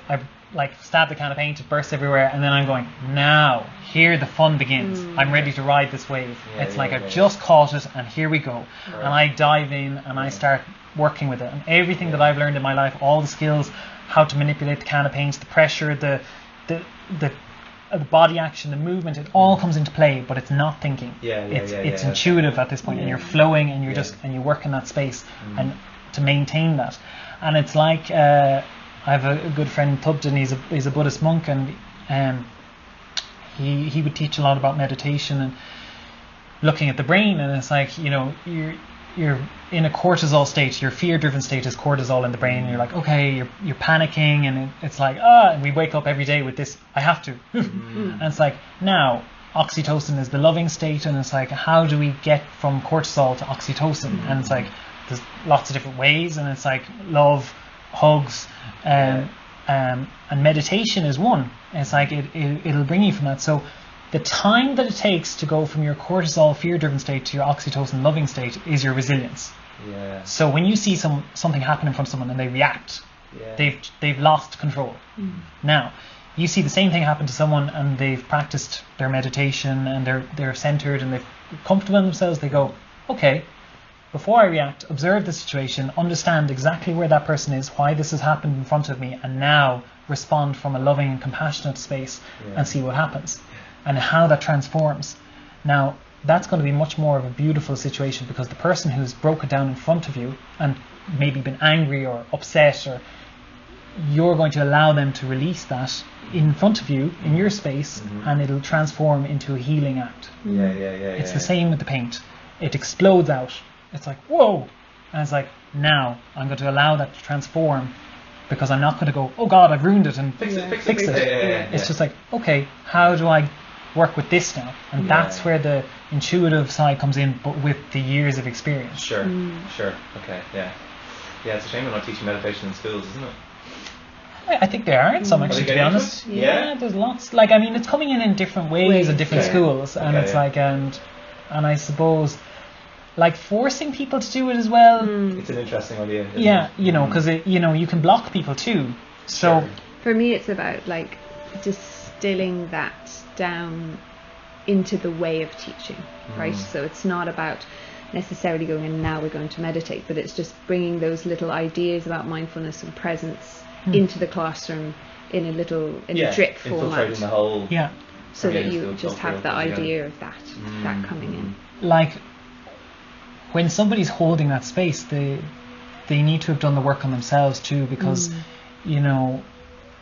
[SPEAKER 3] like stabbed the can of paint, it bursts everywhere, and then I'm going, now, here the fun begins. I'm ready to ride this wave. I've just caught it, and here we go.
[SPEAKER 1] Right.
[SPEAKER 3] And I dive in, and I start working with it. And everything that I've learned in my life, all the skills, how to manipulate the can of paint, the pressure, the body action, the movement, it all comes into play, but it's not thinking. It's intuitive at this point, and you're flowing, and you're and you work in that space, and to maintain that. And it's like, I have a good friend, Thubden, he's a Buddhist monk, and he would teach a lot about meditation and looking at the brain, and it's like, you know, you're in a cortisol state, your fear-driven state is cortisol in the brain, and you're like, okay, you're panicking, and it's like, and we wake up every day with this, I have to. And it's like, now, oxytocin is the loving state, and it's like, how do we get from cortisol to oxytocin? And it's like, there's lots of different ways, and it's like love, hugs, and meditation is one. It's like it'll bring you from that. So the time that it takes to go from your cortisol fear-driven state to your oxytocin loving state is your resilience.
[SPEAKER 1] Yeah.
[SPEAKER 3] So when you see something happen in front of someone and they react, they've lost control. Now you see the same thing happen to someone and they've practiced their meditation and they're centered and they're comfortable in themselves. They go, okay, before I react, observe the situation, understand exactly where that person is, why this has happened in front of me, and now respond from a loving and compassionate space and see what happens and how that transforms. Now, that's going to be much more of a beautiful situation because the person who's broken down in front of you and maybe been angry or upset, or you're going to allow them to release that in front of you in your space, and it'll transform into a healing act. It's the same with the paint. It explodes out. It's like, whoa! And it's like, now I'm going to allow that to transform, because I'm not going to go, oh God, I've ruined it, and fix it. It's just like, okay, how do I work with this now? And that's where the intuitive side comes in, but with the years of experience.
[SPEAKER 1] Sure. Okay, yeah, it's a shame we're not teaching meditation in schools, isn't it?
[SPEAKER 3] I think there are some, actually, to be honest. Yeah, there's lots. Like, I mean, it's coming in different ways in different schools, and it's like, and I suppose, like, forcing people to do it as well.
[SPEAKER 1] It's an interesting idea.
[SPEAKER 3] Yeah, you know, because you can block people too. So
[SPEAKER 2] for me, it's about like distilling that down into the way of teaching, right? So it's not about necessarily going, and now we're going to meditate, but it's just bringing those little ideas about mindfulness and presence into the classroom in a drip format.
[SPEAKER 1] Infiltrating the whole.
[SPEAKER 2] Yeah. So that you just have the idea of that coming in.
[SPEAKER 3] Like, when somebody's holding that space, they need to have done the work on themselves too, because you know,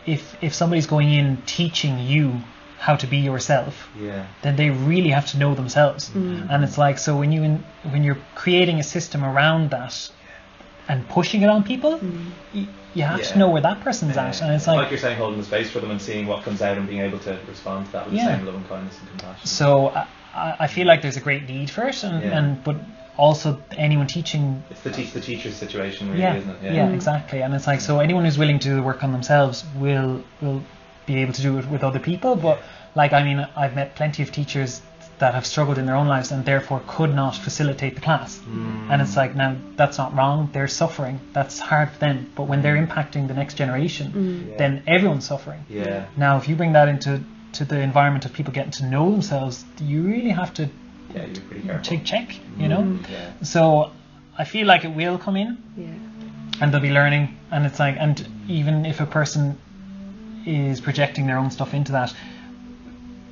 [SPEAKER 3] if somebody's going in teaching you how to be yourself, then they really have to know themselves. And it's like, so when you're creating a system around that and pushing it on people, you have to know where that person's at. And it's like
[SPEAKER 1] you're saying, holding the space for them and seeing what comes out and being able to respond to that with the same love and kindness and compassion.
[SPEAKER 3] So I feel like there's a great need for it, but also anyone teaching.
[SPEAKER 1] It's the teach the teacher situation, really,
[SPEAKER 3] Yeah,
[SPEAKER 1] isn't it?
[SPEAKER 3] yeah, exactly. And it's like, so anyone who's willing to do the work on themselves will be able to do it with other people. But like, I mean, I've met plenty of teachers that have struggled in their own lives and therefore could not facilitate the class. And it's like, now that's not wrong, they're suffering, that's hard for them, but when they're impacting the next generation, then everyone's suffering. Now if you bring that into the environment of people getting to know themselves, you really have to take check, you know. So I feel like it will come in, and they'll be learning, and it's like, and even if a person is projecting their own stuff into that,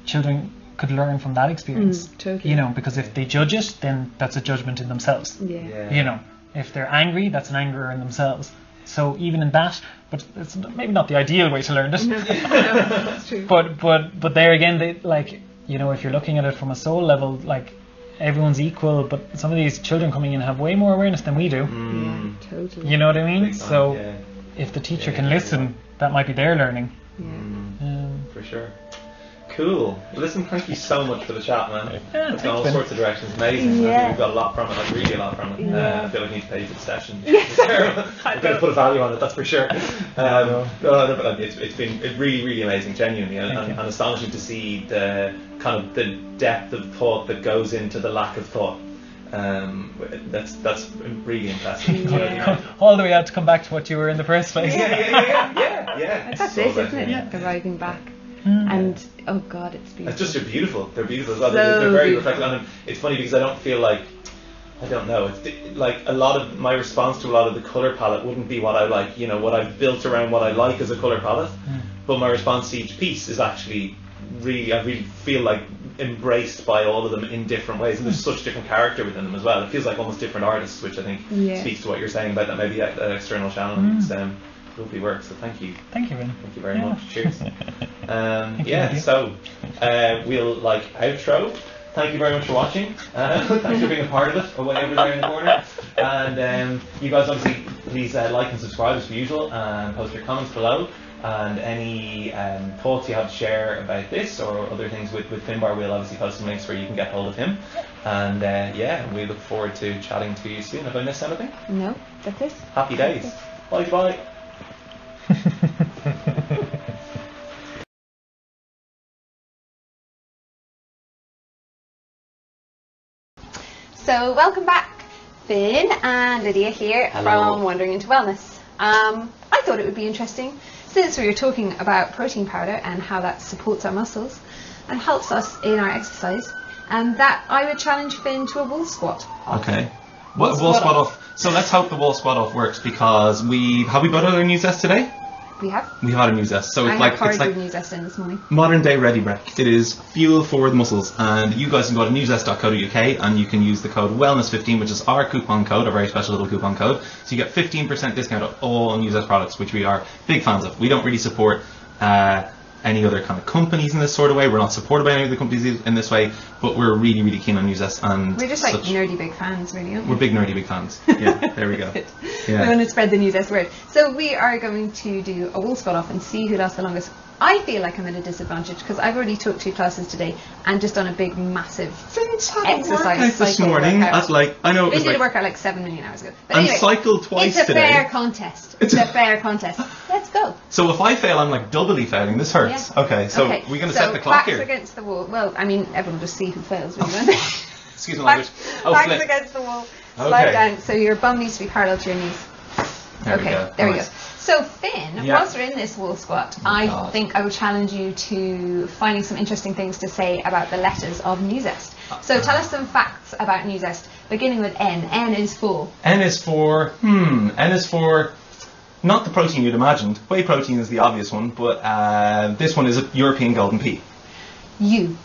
[SPEAKER 3] children could learn from that experience,
[SPEAKER 2] totally.
[SPEAKER 3] You know, because if they judge it, then that's a judgment in themselves. You know, if they're angry, that's an anger in themselves. So even in that, but it's maybe not the ideal way to learn it.
[SPEAKER 2] No, that's true.
[SPEAKER 3] But there again, they, like, you know, if you're looking at it from a soul level, like, everyone's equal, but some of these children coming in have way more awareness than we do.
[SPEAKER 2] Yeah, totally.
[SPEAKER 3] You know what I mean? So if the teacher can listen, that might be their learning.
[SPEAKER 1] For sure. Cool. Well, listen, thank you so much for the chat, man. It's gone all sorts of directions. Amazing. I think we've got a lot from it, like really a lot from it. I feel like we need to pay for the session. I'm going to put a value on it, that's for sure. But it's been really, really amazing, genuinely, and astonishing to see the kind of the depth of thought that goes into the lack of thought. That's really impressive.
[SPEAKER 3] All the way out to come back to what you were in the first place.
[SPEAKER 1] Yeah.
[SPEAKER 2] That's it, isn't it? Arriving back. And oh god, it's beautiful.
[SPEAKER 1] It's just beautiful. They're beautiful as well.
[SPEAKER 2] So
[SPEAKER 1] they're very
[SPEAKER 2] beautiful.
[SPEAKER 1] reflective. And it's funny because I don't feel like, I don't know. It's like a lot of my response to a lot of the color palette wouldn't be what I like. You know, what I've built around what I like as a color palette. But my response to each piece is actually really, I really feel like embraced by all of them in different ways. And there's such different character within them as well. It feels like almost different artists, which I think speaks to what you're saying about that maybe that external channel. It's lovely work, so thank you.
[SPEAKER 3] Thank you, Vin.
[SPEAKER 1] Thank you very much. Cheers. So we'll outro. Thank you very much for watching. Thanks for being a part of it, away over there in the corner. And you guys obviously please like and subscribe as per usual, and post your comments below. And any thoughts you have to share about this or other things with Finbar, we'll obviously post some links where you can get hold of him. And we look forward to chatting to you soon. Have I missed anything?
[SPEAKER 2] No, that's it.
[SPEAKER 1] Happy days. Bye.
[SPEAKER 2] So welcome back, Finn and Lydia here.
[SPEAKER 1] Hello.
[SPEAKER 2] From Wandering into Wellness. I thought it would be interesting, since we were talking about protein powder and how that supports our muscles and helps us in our exercise, and that I would challenge Finn to a wall squat.
[SPEAKER 1] Okay. Wall squat off. So let's hope the wall squat off works, because we brought out our new zest today.
[SPEAKER 2] We have.
[SPEAKER 1] We've had a new zest, so it's like
[SPEAKER 2] new zest in this morning.
[SPEAKER 1] modern day ready breath. It is fuel for the muscles, and you guys can go to newzest.co.uk and you can use the code wellness15, which is our coupon code, a very special little coupon code. So you get 15% discount on all New Zest products, which we are big fans of. We don't really support any other kind of companies in this sort of way. We're not supported by any of the companies in this way, but we're really, really keen on New Zest, and
[SPEAKER 2] we're just like nerdy big fans, really, aren't we?
[SPEAKER 1] We're big nerdy big fans. Yeah, there we go.
[SPEAKER 2] We want to spread the New Zest word. So we are going to do a wall squat off and see who lasts the longest. I feel like I'm at a disadvantage because I've already taught 2 classes today and just done a big massive exercise
[SPEAKER 1] this morning. That's like, I know it
[SPEAKER 2] we
[SPEAKER 1] was
[SPEAKER 2] did
[SPEAKER 1] like,
[SPEAKER 2] a workout like 7 million hours ago. But
[SPEAKER 1] and
[SPEAKER 2] anyway,
[SPEAKER 1] cycled twice
[SPEAKER 2] it's a
[SPEAKER 1] today.
[SPEAKER 2] fair contest. It's a fair contest. Let's go.
[SPEAKER 1] So if I fail, I'm like doubly failing. This hurts.
[SPEAKER 2] Yeah.
[SPEAKER 1] Okay, so we're going to set the clock here.
[SPEAKER 2] Backs against the wall. Well, I mean, everyone will just see who fails, really, won't they?
[SPEAKER 1] Excuse my language.
[SPEAKER 2] Backs
[SPEAKER 1] flip.
[SPEAKER 2] against the wall. Slide down. So your bum needs to be parallel to your knees.
[SPEAKER 1] There we go.
[SPEAKER 2] There we go. So Finn, whilst we're in this wall squat, I think I would challenge you to finding some interesting things to say about the letters of New Zest. So tell us some facts about New Zest, beginning with N. N is for?
[SPEAKER 1] N is for not the protein you'd imagined. Whey protein is the obvious one, but this one is a European golden pea.
[SPEAKER 2] U.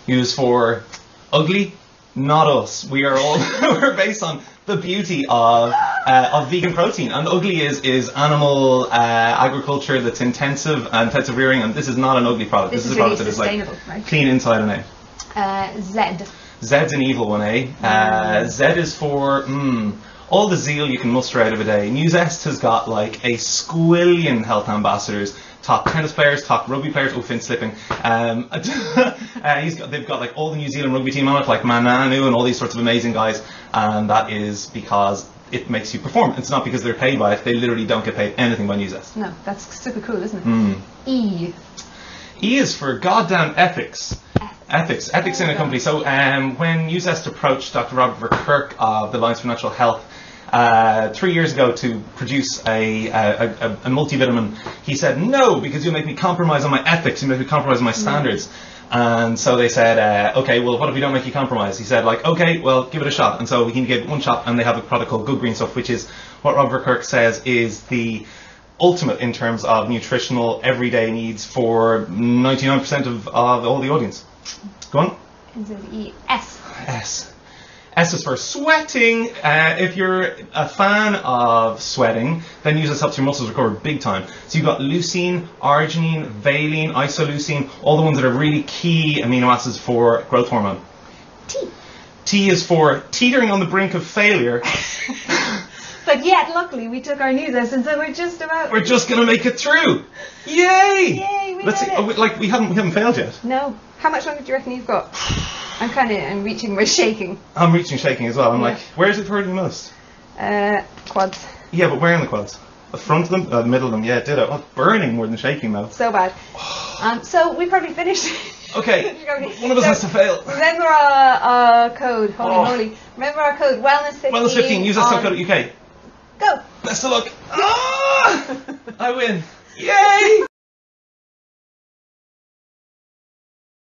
[SPEAKER 1] U is for ugly, not us. We are all we're based on the beauty of vegan protein, and ugly is animal agriculture that's intensive rearing, and this is not an ugly product. This is a
[SPEAKER 2] really
[SPEAKER 1] product that is like
[SPEAKER 2] right?
[SPEAKER 1] clean inside and out.
[SPEAKER 2] Z.
[SPEAKER 1] Z's an evil one, eh? Z is for all the zeal you can muster out of a day. New Zest has got like a squillion health ambassadors top tennis players, top rugby players. Oh, Finn's slipping. They've got like all the New Zealand rugby team on it, like Mananu and all these sorts of amazing guys, and that is because it makes you perform. It's not because they're paid by it. They literally don't get paid anything by Newzest.
[SPEAKER 2] No, that's super cool, isn't it? E.
[SPEAKER 1] E is for goddamn ethics. Ethics in a company. So when Newzest approached Dr. Robert Kirk of the Alliance for Natural Health 3 years ago to produce a multivitamin, he said no, because you'll make me compromise on my ethics, you'll make me compromise on my standards. And so they said, okay, well, what if we don't make you compromise? He said, like, okay, well, give it a shot. And so he gave it one shot, and they have a product called Good Green Stuff, which is what Robert Kirk says is the ultimate in terms of nutritional everyday needs for 99% of all the audience. Go on.
[SPEAKER 2] Is it E? S.
[SPEAKER 1] S is for sweating. If you're a fan of sweating, then Newzest helps your muscles recover big time. So you've got leucine, arginine, valine, isoleucine, all the ones that are really key amino acids for growth hormone.
[SPEAKER 2] T.
[SPEAKER 1] T is for teetering on the brink of failure.
[SPEAKER 2] But yet, luckily, we took our Newzest, and so we're just going
[SPEAKER 1] to make it through. Yay!
[SPEAKER 2] Yay, we
[SPEAKER 1] Let's see.
[SPEAKER 2] did it.
[SPEAKER 1] Like we haven't failed yet.
[SPEAKER 2] No. How much longer do you reckon you've got? I'm reaching, we're shaking.
[SPEAKER 1] I'm reaching, shaking as well. I'm like, where is it hurting most?
[SPEAKER 2] Quads.
[SPEAKER 1] Yeah, but where in the quads? The front of them? The middle of them? Yeah, ditto. Oh, burning more than shaking though.
[SPEAKER 2] So bad. So we probably finished.
[SPEAKER 1] Okay. One of us has to fail.
[SPEAKER 2] Remember our code. Holy. Remember our code. Wellness15.
[SPEAKER 1] Wellness15. Newzest.co.uk.
[SPEAKER 2] Go.
[SPEAKER 1] Best of luck. I win. Yay!